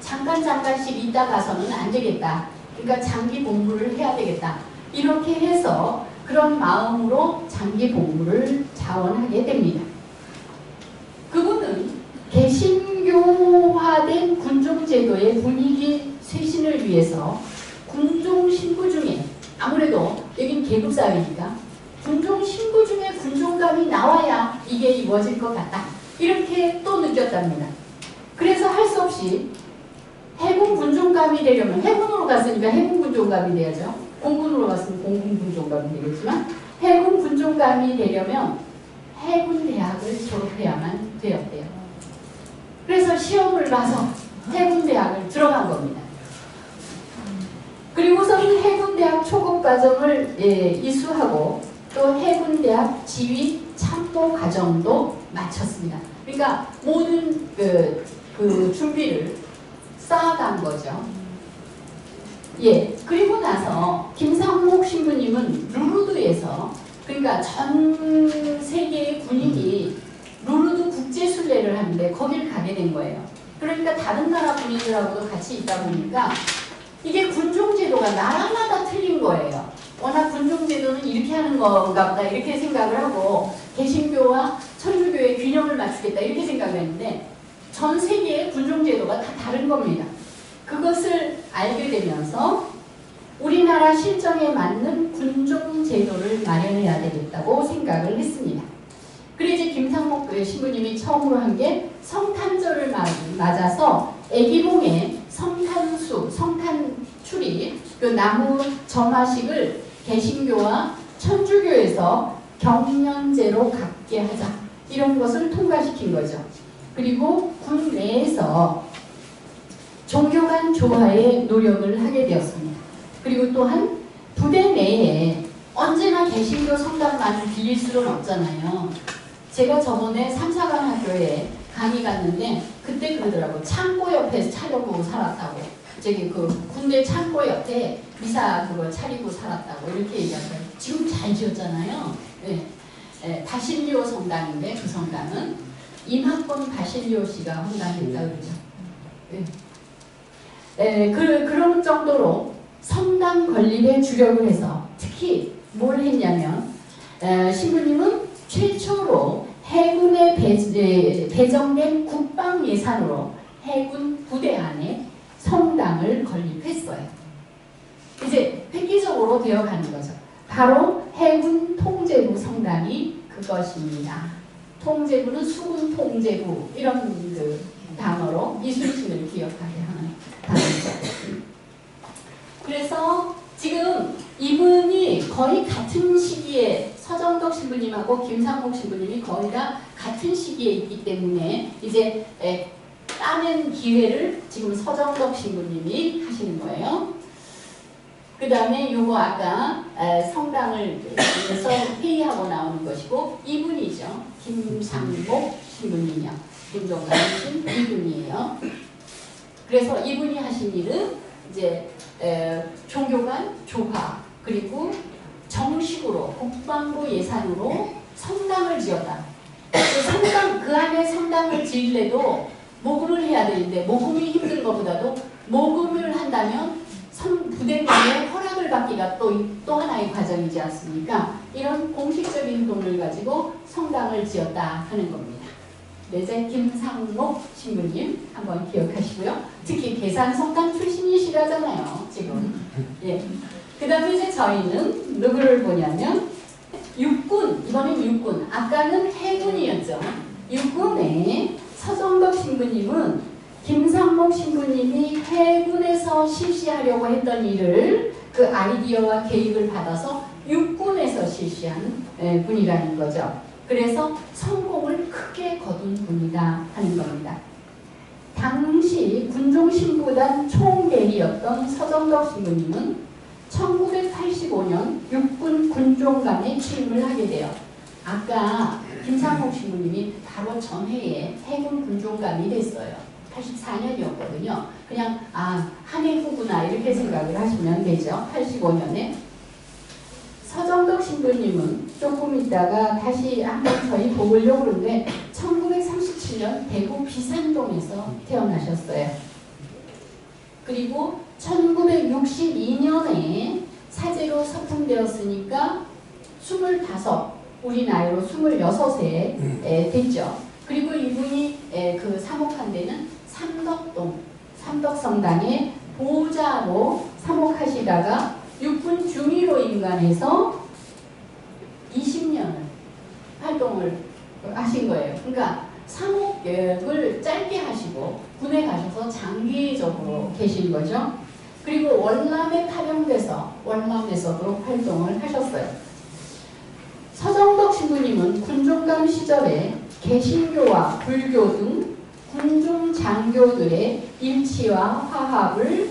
잠깐씩 있다 가서는 안 되겠다. 그러니까 장기 복무를 해야 되겠다. 이렇게 해서 그런 마음으로 장기 복무를 자원하게 됩니다. 그분은 개신교화된 군종제도의 분위기 쇄신을 위해서 군종 신부 중에, 아무래도 여긴 계급사회니까 군종 신부 중에 군종감이 나와야 이게 이루어질 것 같다. 이렇게 또 느꼈답니다. 그래서 할 수 없이 해군 군종감이 되려면, 해군으로 갔으니까 해군 군종감이 돼야죠. 공군으로 갔으면 공군 군종감이 되겠지만, 해군 군종감이 되려면 해군 대학을 졸업해야만 되었대요. 그래서 시험을 봐서 해군 대학을 들어간 겁니다. 그리고서는 해군대학 초급 과정을 이수하고 또 해군대학 지휘 참모 과정도 마쳤습니다. 그러니까 모든 그 준비를 쌓아간 거죠. 예, 그리고 나서 김상복 신부님은 루르드에서, 그러니까 전 세계의 군인이 루르드 국제순례를 하는데 거기를 가게 된 거예요. 그러니까 다른 나라 군인들하고도 같이 있다 보니까 이게 군종제도가 나라마다 틀린 거예요. 워낙 군종제도는 이렇게 하는 건가 보다 이렇게 생각을 하고 개신교와 천주교의 균형을 맞추겠다 이렇게 생각을 했는데 전 세계의 군종제도가 다 다른 겁니다. 그것을 알게 되면서 우리나라 실정에 맞는 군종제도를 마련해야 되겠다고 생각을 했습니다. 그래서 이제 김상복 신부님이 처음으로 한 게 성탄절을 맞아서 애기봉에 성탄수, 성탄추리, 그 나무 점화식을 개신교와 천주교에서 경년제로 갖게 하자. 이런 것을 통과시킨 거죠. 그리고 군 내에서 종교 간 조화의 노력을 하게 되었습니다. 그리고 또한 부대 내에 언제나 개신교 성당만을 빌릴 수는 없잖아요. 제가 저번에 삼사관학교에 강의 갔는데 그때 그러더라고. 창고 옆에 차려고 살았다고. 저기 그 군대 창고 옆에 미사 그걸 차리고 살았다고 이렇게 얘기하더라고요. 지금 잘 지었잖아요. 네. 바실리오 성당인데 그 성당은 임학권 바실리오 씨가 헌당했다고 그러죠. 네. 그런 정도로 성당 건립에 주력을 해서 특히 뭘 했냐면 신부님은 최초로 해군에 배정된 국방 예산으로 해군 부대 안에 성당을 건립했어요. 이제 획기적으로 되어가는 거죠. 바로 해군 통제부 성당이 그것입니다. 통제부는 수군 통제부 이런 그 단어로 이순신을 기억하게 하는 단어죠. 그래서 지금 이분이 거의 같은 시기에 서정덕 신부님하고 김상복 신부님이 거의 다 같은 시기에 있기 때문에 이제 따낸 기회를 지금 서정덕 신부님이 하시는 거예요. 그 다음에 요거 아까 성당을 위해서 회의하고 나오는 것이고 이분이죠. 김상복 신부님이요. 군종관이신 이분이에요. 그래서 이분이 하신 일은 이제 종교 간 조화 그리고 정식으로 국방부 예산으로 성당을 지었다. 그 안에 성당을 지으려도 모금을 해야 되는데 모금이 힘든 것보다도 모금을 한다면 부대관의 허락을 받기가 또 하나의 과정이지 않습니까? 이런 공식적인 돈을 가지고 성당을 지었다 하는 겁니다. 내제 김상록 신부님 한번 기억하시고요. 특히 계산성당 출신이시라잖아요. 지금. 예. 그 다음에 이제 저희는 누구를 보냐면 육군, 이번엔 육군. 아까는 해군이었죠. 육군의 서정덕 신부님은 김상록 신부님이 해군에서 실시하려고 했던 일을 그 아이디어와 계획을 받아서 육군에서 실시한 분이라는 거죠. 그래서 성공을 크게 거둔 분이다 하는 겁니다. 당시 군종신부단 총대리였던 서정덕 신부님은 1985년 육군 군종관에 취임을 하게 돼요. 아까 김상록 신부님이 바로 전해에 해군 군종관이 됐어요. 84년이었거든요. 그냥 한 해 후구나 이렇게 생각을 하시면 되죠. 85년에. 서정덕 신부님은 조금 있다가 다시 한번 저희 보려고 그러는데 1937년 대구 비산동에서 태어나셨어요. 그리고 1962년에 사제로 서품되었으니까 25, 우리 나이로 26세 됐죠. 그리고 이분이 그 사목한 데는 삼덕성당에 보좌로 사목하시다가 육군 중위로 임관해서 20년을 활동을 하신 거예요. 그러니까 사목교육을 짧게 하시고 군에 가셔서 장기적으로 계신 거죠. 그리고 월남에 파병돼서 월남에서도 활동을 하셨어요. 서정덕 신부님은 군종감 시절에 개신교와 불교 등 군중 장교들의 일치와 화합을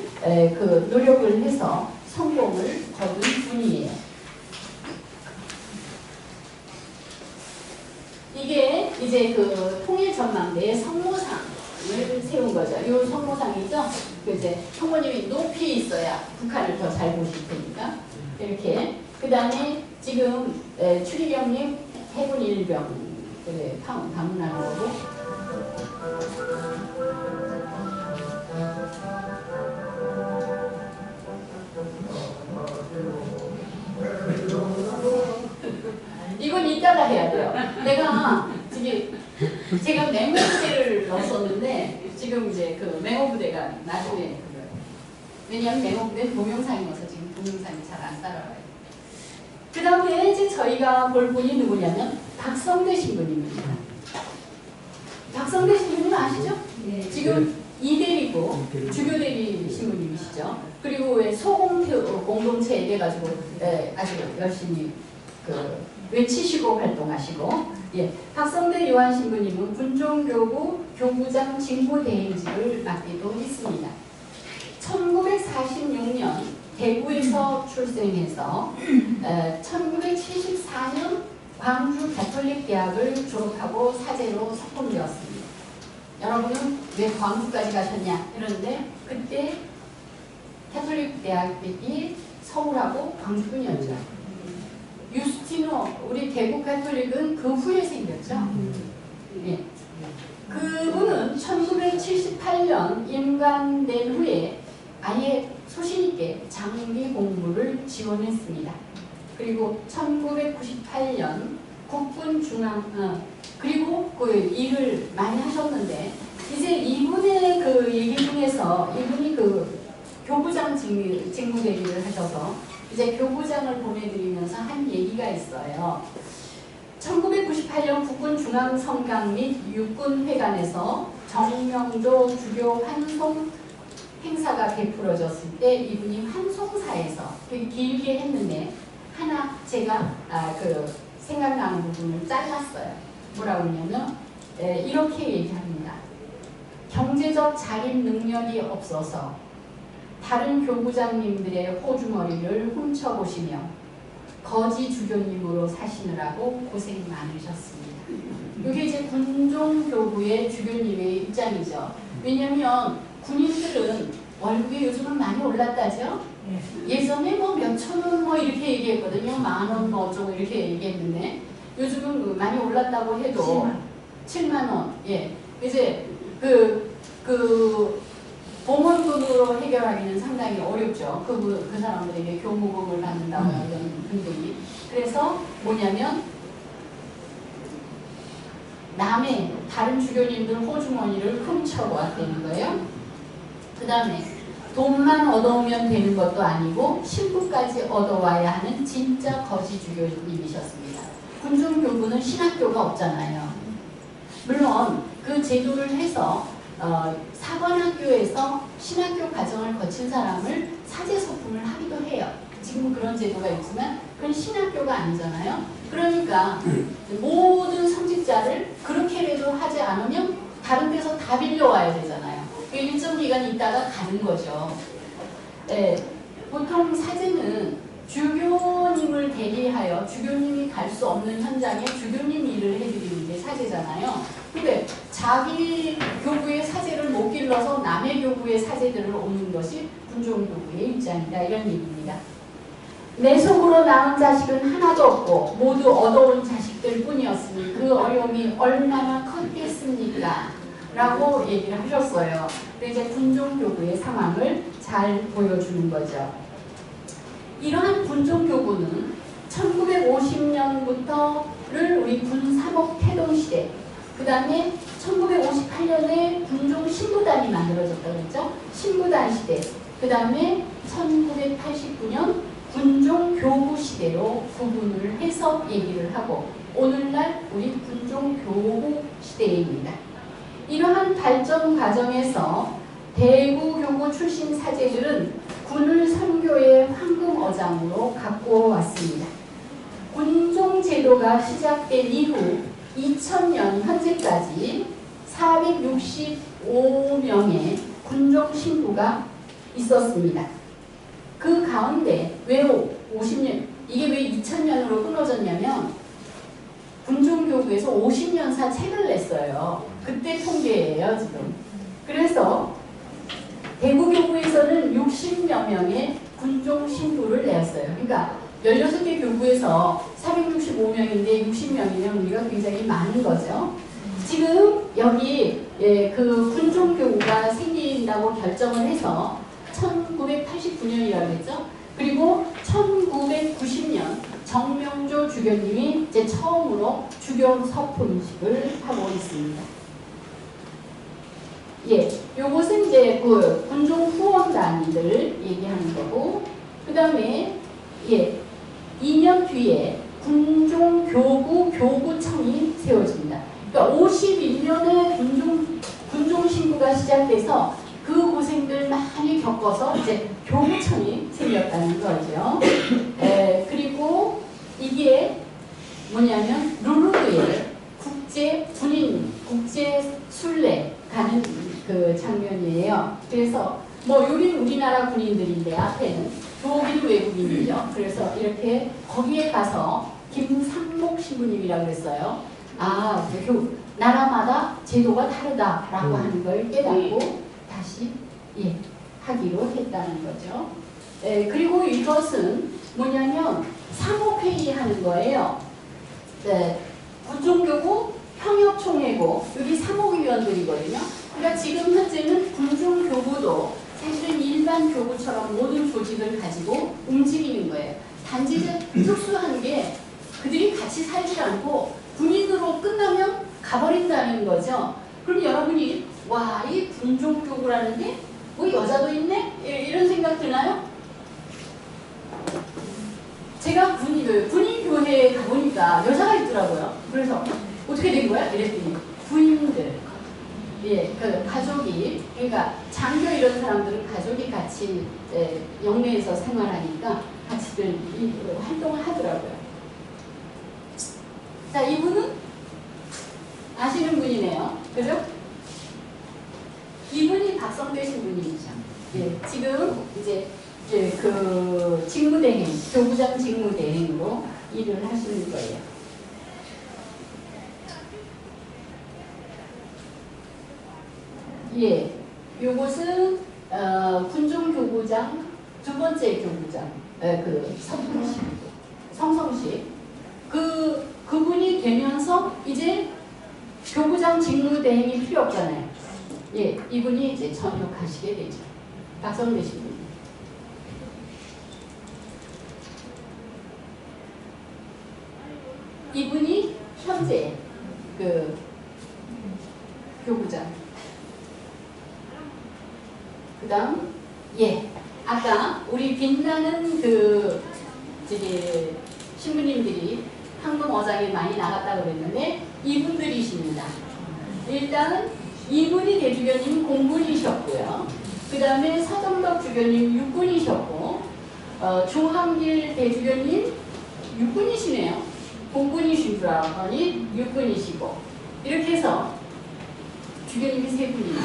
노력을 해서 성공을 거둔 분이에요. 이게 이제 그 통일전망대의 성모상을 세운 거죠. 이 성모상이죠. 이제 성모님이 높이 있어야 북한을 더 잘 보실 테니까 이렇게. 그 다음에 지금 추리경님 해군 일병 방문하는 거고. 이건 이따가 해야 돼요. 제가 맹호부대를 넣었었는데 지금 이제 그 맹호부대가 나중에 왜냐하면 맹호부대는 동영상이어서 지금 동영상이 잘 안 따라와요. 그 다음에 이제 저희가 볼 분이 누구냐면 박성대 신부님입니다. 박성대 신부님 아시죠? 네. 지금 이대리고 주교대리 신부님이시죠. 그리고 왜 소공교 공동체 이래가지고 아주 열심히 외치시고 활동하시고, 예, 박성대 요한 신부님은 군종교구 교구장 직무대행직을 맡기도 했습니다. 1946년 대구에서 출생해서 1974년 광주 가톨릭 대학을 졸업하고 사제로 석봉되었습니다. 여러분은 왜 광주까지 가셨냐 이러는데 그때 가톨릭 대학이 서울하고 광주군이었죠. 유스티노 우리 대구 가톨릭은 그 후에 생겼죠. 예. 그분은 1978년 임관된 후에 아예 소신있게 장기 공부를 지원했습니다. 그리고 1998년 국군중앙 그리고 그 일을 많이 하셨는데 이제 이분의 그 얘기 중에서 이분이 그 교부장 직무대리를 하셔서 이제 교부장을 보내드리면서 한 얘기가 있어요. 1998년 국군중앙성당 및 육군회관에서 정명조 주교 환송 행사가 베풀어졌을 때 이분이 환송사에서 되게 길게 했는데 하나 제가 생각나는 부분을 잘랐어요. 뭐라고 하냐면 이렇게 얘기합니다. 경제적 자립 능력이 없어서 다른 교부장님들의 호주머니를 훔쳐보시며 거지 주교님으로 사시느라고 고생 많으셨습니다. 이게 이제 군종교부의 주교님의 입장이죠. 왜냐하면 군인들은 월급이 요즘은 많이 올랐다죠. 예전에 뭐 몇천 원 뭐 이렇게 얘기했거든요. 10,000원 뭐 어쩌고 이렇게 얘기했는데 요즘은 많이 올랐다고 해도 7만 원. 예. 이제 봉헌돈으로 해결하기는 상당히 어렵죠. 그 사람들에게 교무금을 받는다거나 이런 분들이. 그래서 뭐냐면 남의 다른 주교님들 호주머니를 훔쳐왔다는 거예요. 그 다음에 돈만 얻어오면 되는 것도 아니고 신부까지 얻어와야 하는 진짜 거지 주교님이셨습니다. 군중교부는 신학교가 없잖아요. 물론 그 제도를 해서 사관학교에서 신학교 과정을 거친 사람을 사제소품을 하기도 해요. 지금 그런 제도가 있지만 그건 신학교가 아니잖아요. 그러니까 모든 성직자를 그렇게라도 하지 않으면 다른 데서 다 빌려와야 되잖아요. 일정 기간 있다가 가는 거죠. 네, 보통 사제는 주교님을 대리하여 주교님이 갈 수 없는 현장에 주교님 일을 해드리는 게 사제잖아요. 근데 자기 교구의 사제를 못 길러서 남의 교구의 사제들을 옮는 것이 군종교구의 입장이다. 이런 얘기입니다. 내 속으로 낳은 자식은 하나도 없고 모두 얻어온 자식들 뿐이었으니 그 어려움이 얼마나 컸겠습니까? 라고 얘기를 하셨어요. 이제 군종교구의 상황을 잘 보여주는 거죠. 이러한 군종교구는 1950년부터를 우리 군사복 태동시대, 그 다음에 1958년에 군종신부단이 만들어졌다고 했죠. 신부단 시대, 그 다음에 1989년 군종교구시대로 구분을 해서 얘기를 하고 오늘날 우리 군종교구 시대입니다. 이러한 발전 과정에서 대구교구 출신 사제들은 군을 선교의 황금어장으로 갖고 왔습니다. 군종제도가 시작된 이후 2000년 현재까지 465명의 군종신부가 있었습니다. 그 가운데 왜 50년, 이게 왜 2000년으로 끊어졌냐면 군종교구에서 50년사 책을 냈어요. 그때 통계예요, 지금. 그래서 대구교구에서는 60여 명의 군종신부를 내었어요. 그러니까 16개 교구에서 465명인데 60명이면 우리가 굉장히 많은 거죠. 지금 여기 그 군종교구가 생긴다고 결정을 해서 1989년이라고 했죠. 그리고 1990년 정명조 주교님이 이제 처음으로 주교 서품식을 하고 있습니다. 예, 요것은 이제 그 군종 후원단위들 얘기하는 거고, 그 다음에 예, 2년 뒤에 군종교구 교구청이 세워집니다. 그러니까 51년에 군종신부가 시작돼서 그 고생들 많이 겪어서 이제 교구청이 생겼다는 거죠. 그리고 이게 뭐냐면 루르드에 국제 군인, 국제 순례 가는 그 장면이에요. 그래서 뭐 여기는 우리나라 군인들인데 앞에는 여기는 외국인이죠. 그래서 이렇게 거기에 가서 김상목 신부님이라고 그랬어요. 아, 나라마다 제도가 다르다라고 하는 걸 깨닫고 다시 예, 하기로 했다는 거죠. 그리고 이것은 뭐냐면 사목회의 하는 거예요. 군종교구 평협총회고 여기 사목위원들이거든요. 그러니까 지금 현재는 군종교구도 사실은 일반 교구처럼 모든 조직을 가지고 움직이는 거예요. 단지 이제 특수한 게 그들이 같이 살지 않고 군인으로 끝나면 가버린다는 거죠. 그럼 여러분이 와, 이 군종교구라는데 뭐 여자도 있네? 이런 생각 드나요? 제가 군인교회에 가보니까 여자가 있더라고요. 그래서 어떻게 된 거야? 이랬더니 부인들, 예, 그 가족이, 그러니까 장교 이런 사람들은 가족이 같이 영내에서 생활하니까 같이들 활동을 하더라고요. 자, 이분은 아시는 분이네요. 그죠? 이분이 박성대 신부님이죠. 예, 지금 이제 그 직무대행, 교구장 직무대행으로 일을 하시는 거예요. 예, 요것은 군종교구장 두 번째 교구장, 그 성성식 그분이 되면서 이제 교구장 직무대행이 필요 없잖아요. 예, 이분이 이제 전역하시게 되죠. 박성대 신부님. 이분이 현재 그 교구장. 그다음 예, 아까 우리 빛나는 그 저기 신부님들이 황금 어장에 많이 나갔다고 그랬는데 이분들이십니다. 일단 이분이 대주교님 공군이셨고요. 그 다음에 서정덕 주교님 육군이셨고, 조항길 대주교님 육군이시네요. 공군이신 줄 알았더니 육군이시고, 이렇게 해서 주교님이 세 분이에요.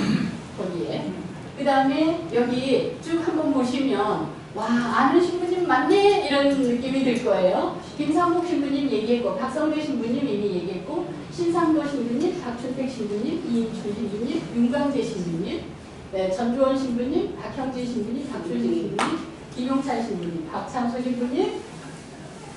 거기에. 그 다음에 여기 쭉 한번 보시면 와, 아는 신부님 맞네? 이런 느낌이 들 거예요. 김상복 신부님 얘기했고, 박성대 신부님 이미 얘기했고, 신상도 신부님, 박춘택 신부님, 이인춘 신부님, 윤광재 신부님, 네, 전주원 신부님, 박형재 신부님, 박준식 신부님, 김용찬 신부님, 박창수 신부님,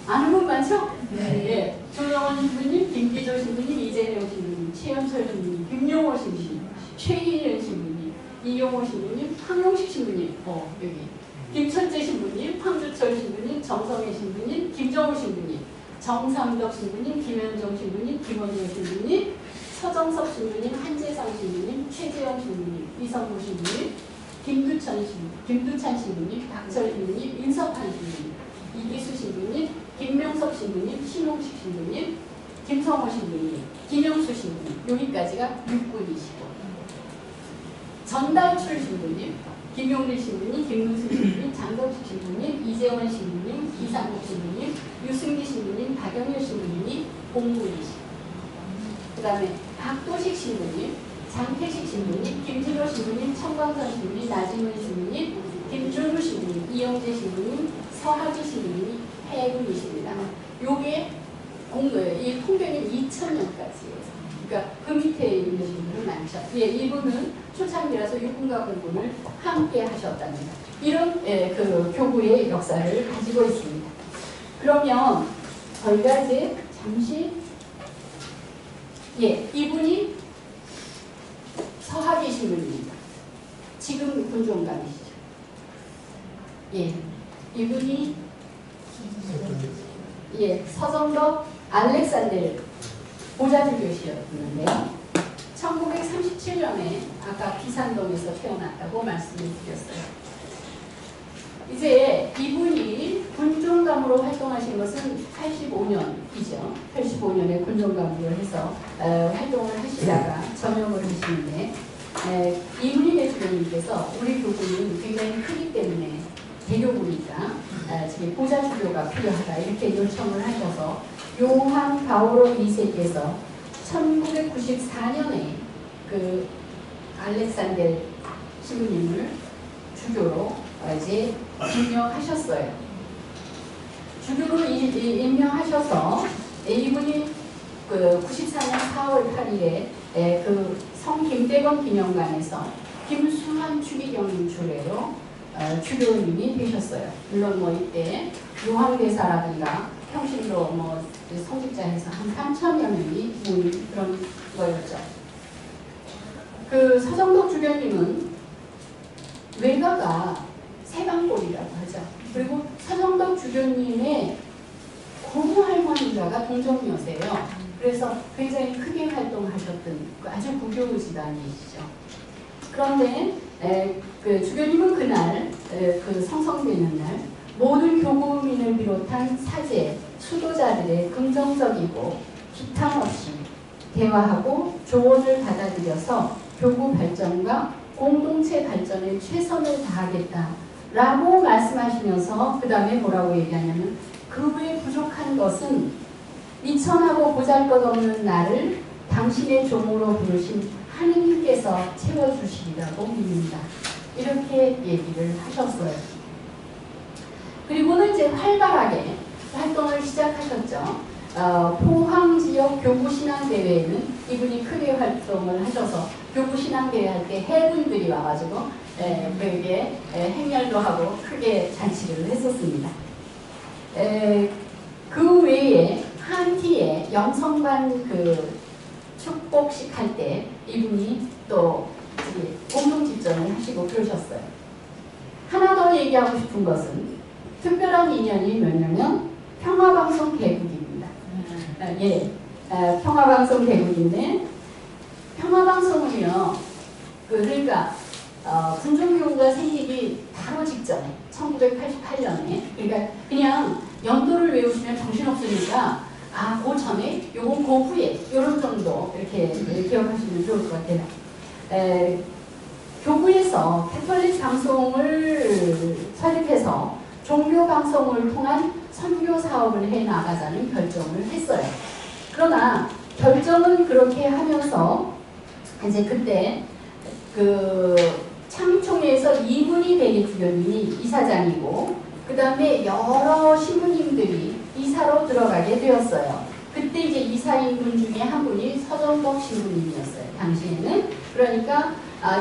아는 분 많죠? 네. 네. 조영원 신부님, 김기조 신부님, 이재명 신부님, 최연철 신부님, 김용호 신부님, 최희연 신부님, 이용호 신부님, 황용식 신부님, 여기. 김철재 신부님, 황주철 신부님, 정성혜 신부님, 김정우 신부님, 정삼덕 신부님, 김현정 신부님, 김원효 신부님, 서정섭 신부님, 한재상 신부님, 최재영 신부님, 이성무 신부님, 김두찬 신부님, 박철 신부님, 인석한 신부님, 이기수 신부님, 김명섭 신부님, 신홍식 신부님, 김성호 신부님, 김영수 신부님, 여기까지가 6군이시고, 전달출 신부님, 김용리 신부님, 김문수 신부님, 장덕식 신부님, 이재원 신부님, 이상국 신부님, 유승기 신부님, 박영일 신부님이 공군이시고, 그 다음에 박도식 신부님, 장태식 신부님, 김진호 신부님, 청광선 신부님, 나진문 신부님, 김준우 신부님, 이영재 신부님, 서하기 신부님이 해군이십니다. 요게 이 통계는 2000년까지예요. 그러니까 그 밑에 있는 분들은 많죠. 예, 이분은 초창기라서 육군과 공군을 함께 하셨답니다. 이런 그 교구의 역사를 가지고 있습니다. 그러면 저희가 이제 잠시 이분이 서하기 신부님입니다. 지금 군종감이시죠. 이분이 서정덕 알렉산델 보좌주교시였는데요. 1937년에 아까 비산동에서 태어났다고 말씀을 드렸어요. 이제 이분이 군종감으로 활동하신 것은 85년이죠. 85년에 군종감으로 해서 활동을 하시다가 전역을 하시는데 이문희 대주교님께서 우리 교구는 굉장히 크기 때문에 대교구니까 보좌주교가 필요하다 이렇게 요청을 하셔서 요한 바오로 2세께서 1994년에 그 알렉산델 신부님을 주교로 이제 임명하셨어요. 주교로 임명하셔서 이분이 그 94년 4월 8일에 그 성김대건 기념관에서 김수환 추기경님 주례로 주교님이 되셨어요. 물론 뭐 이때 요한대사라든가 평신도 뭐 성직자에서 한 3,000여 명이 모인 그런 거였죠. 그 서정덕 주교님은 외가가 세방골이라고 하죠. 그리고 서정덕 주교님의 고모 할머니가 동정녀세요. 그래서 굉장히 크게 활동하셨던 아주 부교 집안이시죠. 그런데 그 주교님은 그날 그 성성되는 날 모든 교구민을 비롯한 사제, 수도자들의 긍정적이고 기탐 없이 대화하고 조언을 받아들여서 교구 발전과 공동체 발전에 최선을 다하겠다라고 말씀하시면서 그 다음에 뭐라고 얘기하냐면 그 외에 부족한 것은 미천하고 보잘것없는 나를 당신의 종으로 부르신 하느님께서 채워주시리라고 믿는다. 이렇게 얘기를 하셨어요. 그리고는 이제 활발하게 활동을 시작하셨죠. 포항지역 교구신앙대회에는 이분이 크게 활동을 하셔서 교구신앙대회 할 때 해군들이 와가지고 그에게 행렬도 하고 크게 잔치를 했었습니다. 그 외에 한티에 영성관 그 축복식 할 때 이분이 또 공동 집전을 하시고 그러셨어요. 하나 더 얘기하고 싶은 것은 특별한 인연이 뭐냐면 평화방송 개국입니다. 예, 평화방송 개국인데 평화방송은요, 그러니까 군종교구가 생기기 바로 직전에 1988년에 그러니까 그냥 연도를 외우시면 정신없으니까 그 전에 요건 그 후에 요런 정도 이렇게 기억하시면 좋을 것 같아요. 교구에서 캐톨릭 방송을 설립해서 종교 방송을 통한 선교 사업을 해 나가자는 결정을 했어요. 그러나 결정은 그렇게 하면서 이제 그때 그 창총회에서 이문희 대리주교님이 이사장이고 그 다음에 여러 신부님들이 이사로 들어가게 되었어요. 그때 이제 이사인분 중에 한 분이 서정덕 신부님이었어요. 당시에는. 그러니까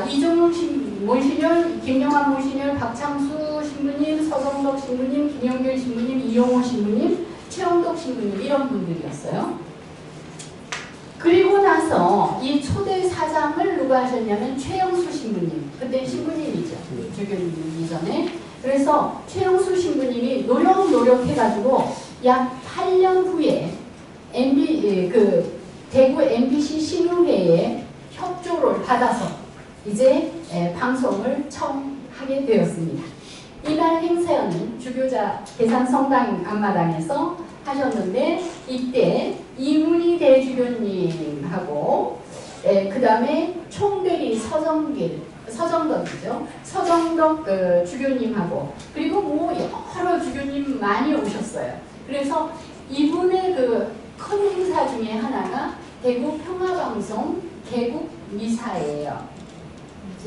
이종욱 몬시녀, 김영환 몬시녀, 박창수 신부님, 서정덕 신부님, 김영길 신부님, 이용호 신부님, 최영덕 신부님 이런 분들이었어요. 그리고 나서 이 초대 사장을 누가 하셨냐면 최영수 신부님. 그때 신부님이죠. 주교님 이전에. 그래서 최영수 신부님이 노력해가지고 약 8년 후에 대구 MBC 신우회에 협조를 받아서 이제 방송을 처음 하게 되었습니다. 이날 행사는 주교자 계산성당 앞마당에서 하셨는데 이때 이문희 대주교님하고 그 다음에 총대리 서정덕이죠. 서정덕 주교님하고 그리고 뭐 여러 주교님 많이 오셨어요. 그래서 이분의 큰 행사 중에 하나가 대구 평화방송 개국 미사예요.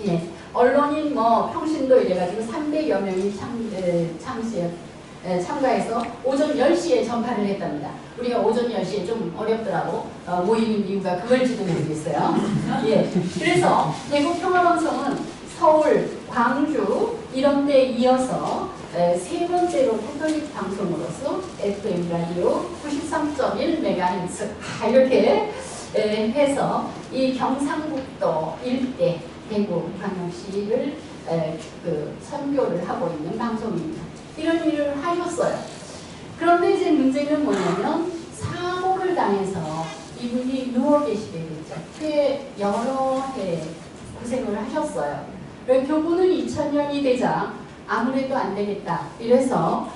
예, 언론인 평신도 이래가지고 300여 명이 참가해서 오전 10시에 전파를 했답니다. 우리가 오전 10시에 좀 어렵더라고 모이는 이유가 그걸지도 모르겠어요. 예, 그래서 대구 평화방송은 서울, 광주 이런 데 이어서 세 번째로 캐톨릭 방송으로서 FM 라디오 93.1MHz 이렇게 해서 이 경상북도 일대 대구 광역시를 선교를 하고 있는 방송입니다. 이런 일을 하셨어요. 그런데 이제 문제는 뭐냐면 사고를 당해서 이분이 누워 계시게 됐죠. 꽤 여러 해 고생을 하셨어요. 교구는 2000년이 되자 아무래도 안 되겠다. 이래서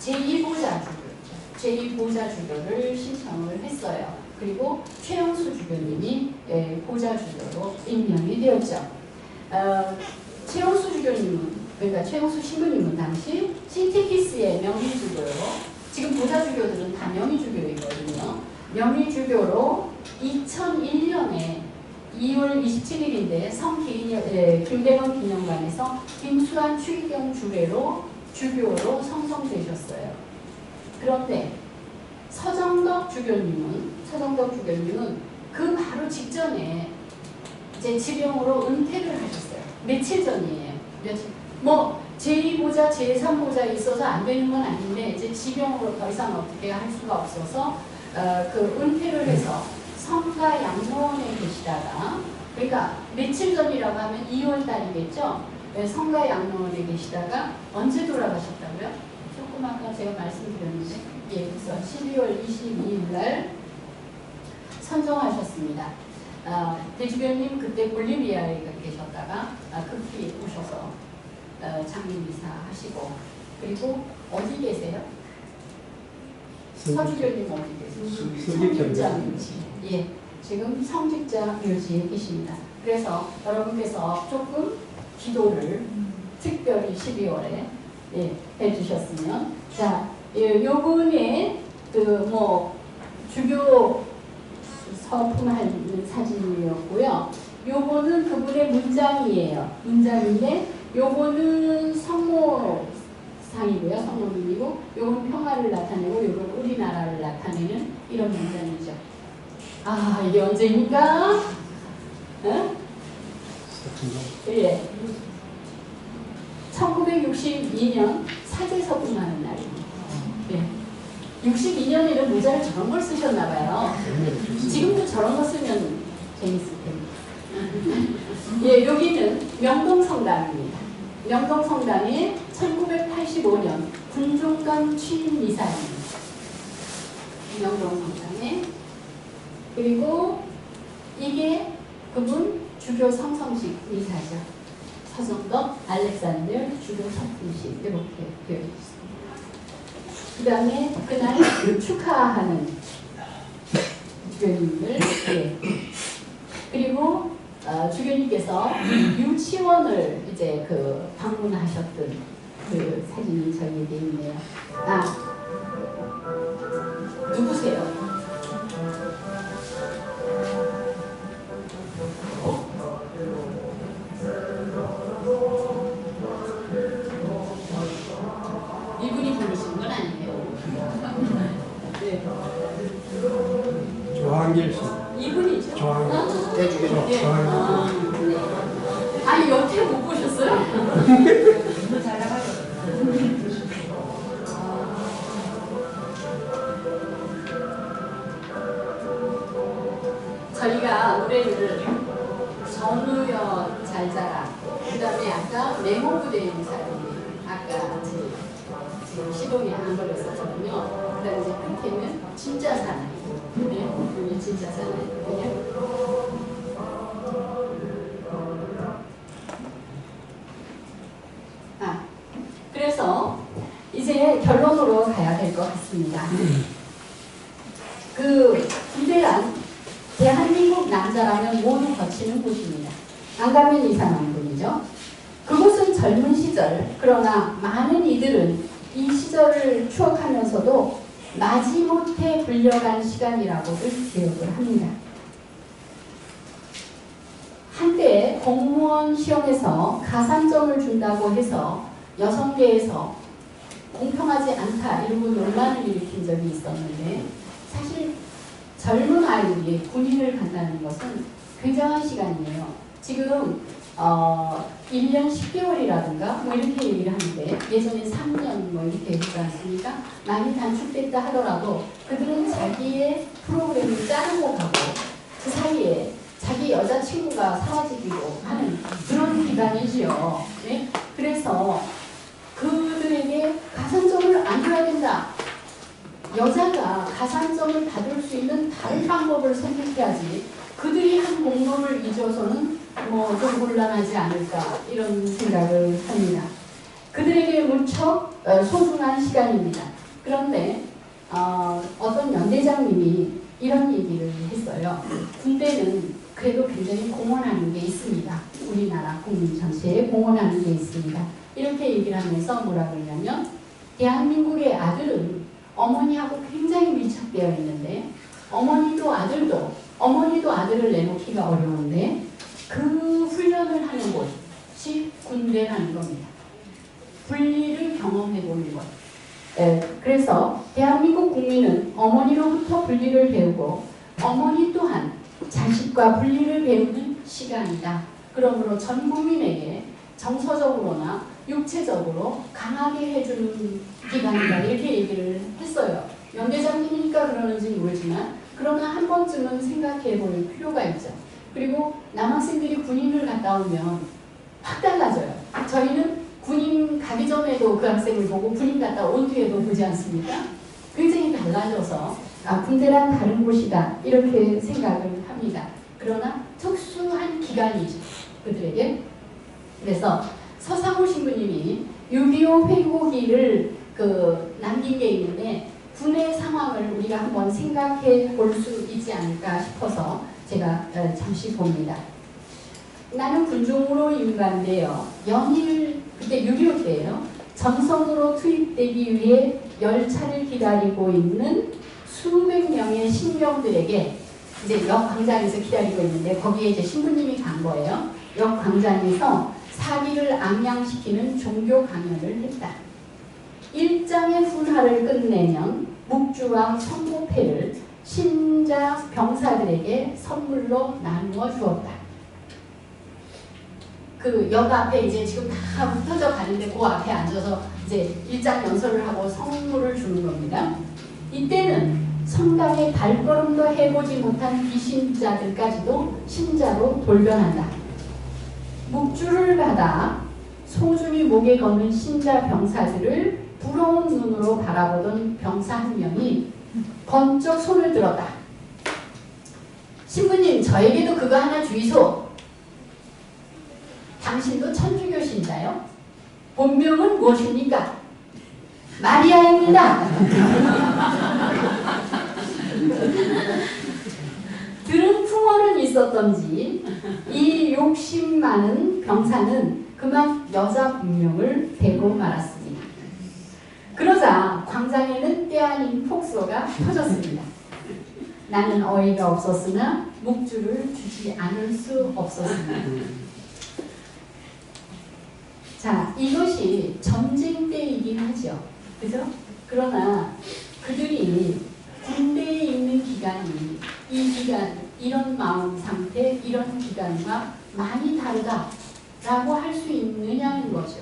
제2보좌 주교를 신청을 했어요. 그리고 최영수 주교님이 보좌 주교로 임명이 되었죠. 최영수 주교님은 그러니까 최영수 신부님은 당시 신티키스의 명의주교로 지금 보좌주교들은 다 명의주교이거든요. 명의주교로 2001년에 2월 27일인데 김대건 기념관에서 김수환 추기경 주례로 주교로 성성되셨어요. 그런데 서정덕 주교님은 그 바로 직전에 이제 지병으로 은퇴를 하셨어요. 며칠 전이에요. 제2보좌, 제3보좌 있어서 안 되는 건 아닌데 이제 지병으로 더 이상 어떻게 할 수가 없어서 은퇴를 해서 성가 양로원에 계시다가 그러니까 며칠 전이라고 하면 2월 달이겠죠. 성가 양로원에 계시다가 언제 돌아가셨다고요? 조금 아까 제가 말씀드렸는데 그래서 12월 22일 날 선정하셨습니다. 대주교님 그때 볼리비아에 계셨다가 급히 오셔서 장례미사 하시고 그리고 어디 계세요? 서주교님 어디 계세요? 성직자 묘지. 예, 지금 성직자 묘지에 계십니다. 그래서 여러분께서 조금 기도를 특별히 12월에 해주셨으면 요번에 주교 서품하는 사진이었고요. 요거는 그분의 문장이에요. 문장인데 요거는 성모상이고요. 성모님이고 요건 평화를 나타내고 요건 우리나라를 나타내는 이런 문장이죠. 이게 언제입니까? 예. 1962년 사제 서품하는 날입니다. 예. 62년에는 모자를 저런 걸 쓰셨나봐요. 지금도 저런 거 쓰면 재밌을 텐데. 예, 여기는 명동성당입니다. 명동성당의 1985년 군종관 취임 이사입니다. 명동성당에. 그리고 이게 그분 주교 성성식 이사죠. 서정덕 알렉산더 주교 성성식 이렇게 되어 있습니다. 그 다음에 그날 축하하는 주교님들. 예. 그리고 주교님께서 유치원을 이제 그 방문하셨던 그 사진이 저희에게 있네요. 아, 누구세요? 이분이 부르신 건 아니에요. 네. 조한길 씨. 이분이죠? 조한길. 네, 주교님. 네. 네. 아니 여태 못 보셨어요? 너무 잘 나가요. 저희가 노래를 전우여 잘 자라, 그 다음에 아까 메모부대의 사람이 아까 지금 시동이 안 걸렸었거든요. 그 다음에 이제 끝에는 진짜 사나이. 네, 이게 진짜 사나이거든요. 그래서 이제 결론으로 가야 될 것 같습니다. 그 군대란 대한민국 남자라면 모두 거치는 곳입니다. 안 가면 이상한 분이죠. 그곳은 젊은 시절, 그러나 많은 이들은 이 시절을 추억하면서도 마지못해 불려간 시간이라고들 기억을 합니다. 한때 공무원 시험에서 가산점을 준다고 해서 여성계에서 공평하지 않다 이러고 논란을 일으킨 적이 있었는데, 사실 젊은 아이들이 군인을 간다는 것은 굉장한 시간이에요. 지금 1년 10개월이라든가 뭐 이렇게 얘기를 하는데, 예전에 3년 뭐 이렇게 했지 않습니까? 많이 단축됐다 하더라도 그들은 자기의 프로그램을 짜는 하고 그 사이에 자기 여자친구가 사라지기도 하는 그런 기간이지요. 네? 그래서 그들에게 가산점을 안 줘야 된다. 여자가 가산점을 받을 수 있는 다른 방법을 선택해야지, 그들이 한 공로를 잊어서는 뭐 좀 곤란하지 않을까, 이런 생각을 합니다. 그들에게 무척 소중한 시간입니다. 그런데 어떤 연대장님이 이런 얘기를 했어요. 군대는 그래도 굉장히 공헌하는 게 있습니다. 우리나라 국민 전체에 공헌하는 게 있습니다. 이렇게 얘기를 하면서 뭐라 그러냐면, 대한민국의 아들은 어머니하고 굉장히 밀착되어 있는데, 어머니도 아들을 내놓기가 어려운데 그 훈련을 하는 곳이 군대라는 겁니다. 분리를 경험해보는 것. 그래서 대한민국 국민은 어머니로부터 분리를 배우고, 어머니 또한 자식과 분리를 배우는 시간이다. 그러므로 전 국민에게 정서적으로나 육체적으로 강하게 해주는 기간이다. 이렇게 얘기를 했어요. 연대장님이니까 그러는지 모르지만, 그러나 한 번쯤은 생각해 볼 필요가 있죠. 그리고 남학생들이 군인을 갔다 오면 확 달라져요. 저희는 군인 가기 전에도 그 학생을 보고 군인 갔다 온 뒤에도 보지 않습니까? 굉장히 달라져서 군대란 다른 곳이다, 이렇게 생각을 합니다. 그러나 특수한 기간이죠, 그들에게. 그래서 서상우 신부님이 6.25 회고기를 남긴 게 있는데, 군의 상황을 우리가 한번 생각해 볼 수 있지 않을까 싶어서 제가 잠시 봅니다. 나는 군종으로 임관되어 연일, 그때 6.25 때예요. 전선으로 투입되기 위해 열차를 기다리고 있는 수백 명의 신병들에게, 이제 역 광장에서 기다리고 있는데 거기에 이제 신부님이 간 거예요. 역 광장에서 사기를 암양시키는 종교 강연을 했다. 일장의 훈화를 끝내면 묵주와 성모패를 신자 병사들에게 선물로 나누어 주었다. 그 역 앞에 이제 지금 다 흩어져 가는데 그 앞에 앉아서 이제 일장 연설을 하고 선물을 주는 겁니다. 이때는 성당에 발걸음도 해보지 못한 비신자들까지도 신자로 돌변한다. 묵주를 받아 소중히 목에 거는 신자 병사들을 부러운 눈으로 바라보던 병사 한 명이 번쩍 손을 들었다. 신부님, 저에게도 그거 하나 주이소. 당신도 천주교신가요? 본명은 무엇입니까? 마리아입니다. 들은 풍어는 있었던지 이 욕심 많은 병사는 그만 여자 본명을 대고 말았습니다. 그러자 광장에는 때 아닌 폭소가 터졌습니다. 나는 어이가 없었으나 묵주를 주지 않을 수 없었습니다. 자, 이것이 전쟁 때이긴 하죠. 그죠? 그러나 그들이 군대에 있는 기간이 이 기간, 이런 마음 상태, 이런 기간과 많이 다르다라고 할 수 있느냐는 거죠.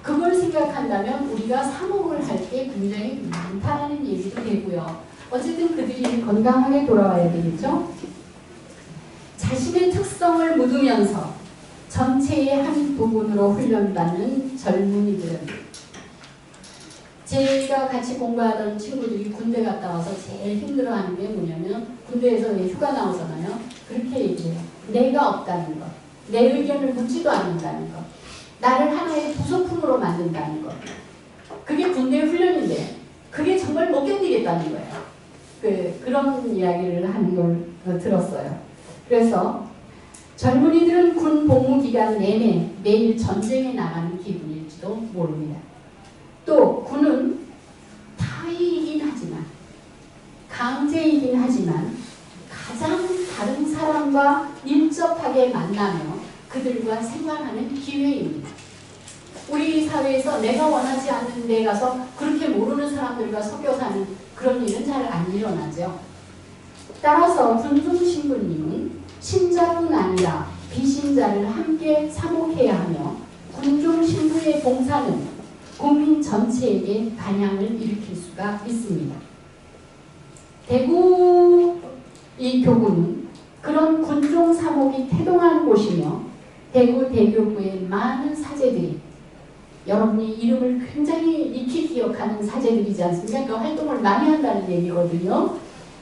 그걸 생각한다면 우리가 사목을 할 게 굉장히 많다는 얘기도 되고요. 어쨌든 그들이 건강하게 돌아와야 되겠죠? 자신의 특성을 묻으면서 전체의 한 부분으로 훈련받는 젊은이들은 제가 같이 공부하던 친구들이 군대 갔다 와서 제일 힘들어하는 게 뭐냐면 군대에서 왜 휴가 나오잖아요. 그렇게 얘기해요. 내가 없다는 것. 내 의견을 묻지도 않는다는 것. 나를 하나의 부속품으로 만든다는 것. 그게 군대 훈련인데 그게 정말 못 견디겠다는 거예요. 그런 이야기를 하는 걸 들었어요. 그래서 젊은이들은 군 복무 기간 내내 매일 전쟁에 나가는 기분일지도 모릅니다. 또 군은 타의이긴 하지만 강제이긴 하지만 가장 다른 사람과 밀접하게 만나며 그들과 생활하는 기회입니다. 우리 사회에서 내가 원하지 않는 데 가서 그렇게 모르는 사람들과 섞여 사는 그런 일은 잘 안 일어나죠. 따라서 군중 신부님은 신자뿐 아니라 비신자를 함께 사목해야 하며 군중 신부의 봉사는 국민 전체에게 반향을 일으킬 수가 있습니다. 대구 이 교구는 그런 군중 사목이 태동한 곳이며 대구 대교구의 많은 사제들이 여러분이 이름을 굉장히 익히 기억하는 사제들이지 않습니까? 그 활동을 많이 한다는 얘기거든요.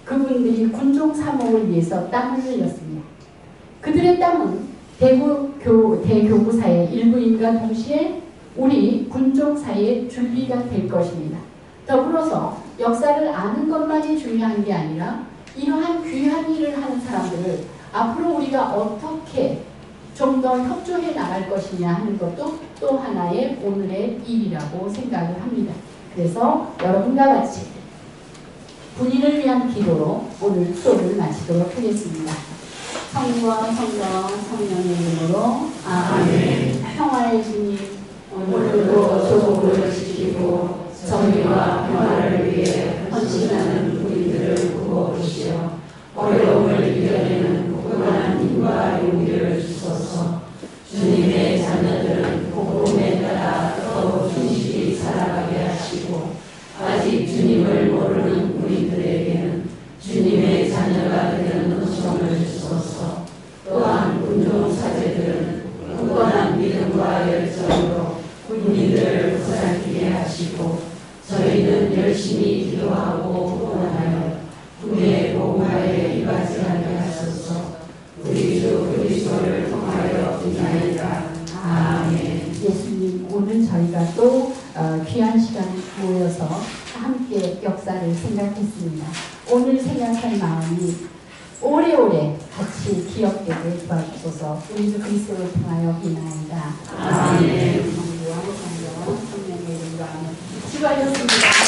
그분들이 군중 사목을 위해서 땀을 흘렸습니다. 그들의 땀은 대교구사의 일부인과 동시에 우리 군종사의 준비가 될 것입니다. 더불어서 역사를 아는 것만이 중요한 게 아니라 이러한 귀한 일을 하는 사람들을 앞으로 우리가 어떻게 좀 더 협조해 나갈 것이냐 하는 것도 또 하나의 오늘의 일이라고 생각을 합니다. 그래서 여러분과 같이 군인을 위한 기도로 오늘 수업을 마치도록 하겠습니다. 성부와 성자와 성령의 이름으로 아멘. 평화의 주님, 오늘도 조국을 지키고 정의와 평화를 위해 헌신하는 우리들을 구워주시어 어려움을 이겨내는 굳건한 힘과 용기를 주소서. 주님의 자녀들은 복음에 따라 더욱 충실히 살아가게 하시고 아직 주님을 모르는 우리들에게는 주님의 자녀가 되는 은총을 주소서. 또한 군중 사제들은 굳건한 믿음과 열정으로 군인들을 보살피게 하시고 저희는 열심히 기도하고 구원하여 국의 복음화에 이바지하게 하소서. 우리 주 그리스도를 통하여 기도하리라. 아멘. 예수님, 오늘 저희가 또 귀한 시간에 모여서 함께 역사를 생각했습니다. 오늘 생각할 마음이 오래오래 같이 기억되게 도와주소서. 우리 주 그리스도를 통하여 기도하리라. 아멘. 성부와 성자와 성령의 이름으로 아멘. 수고하셨습니다.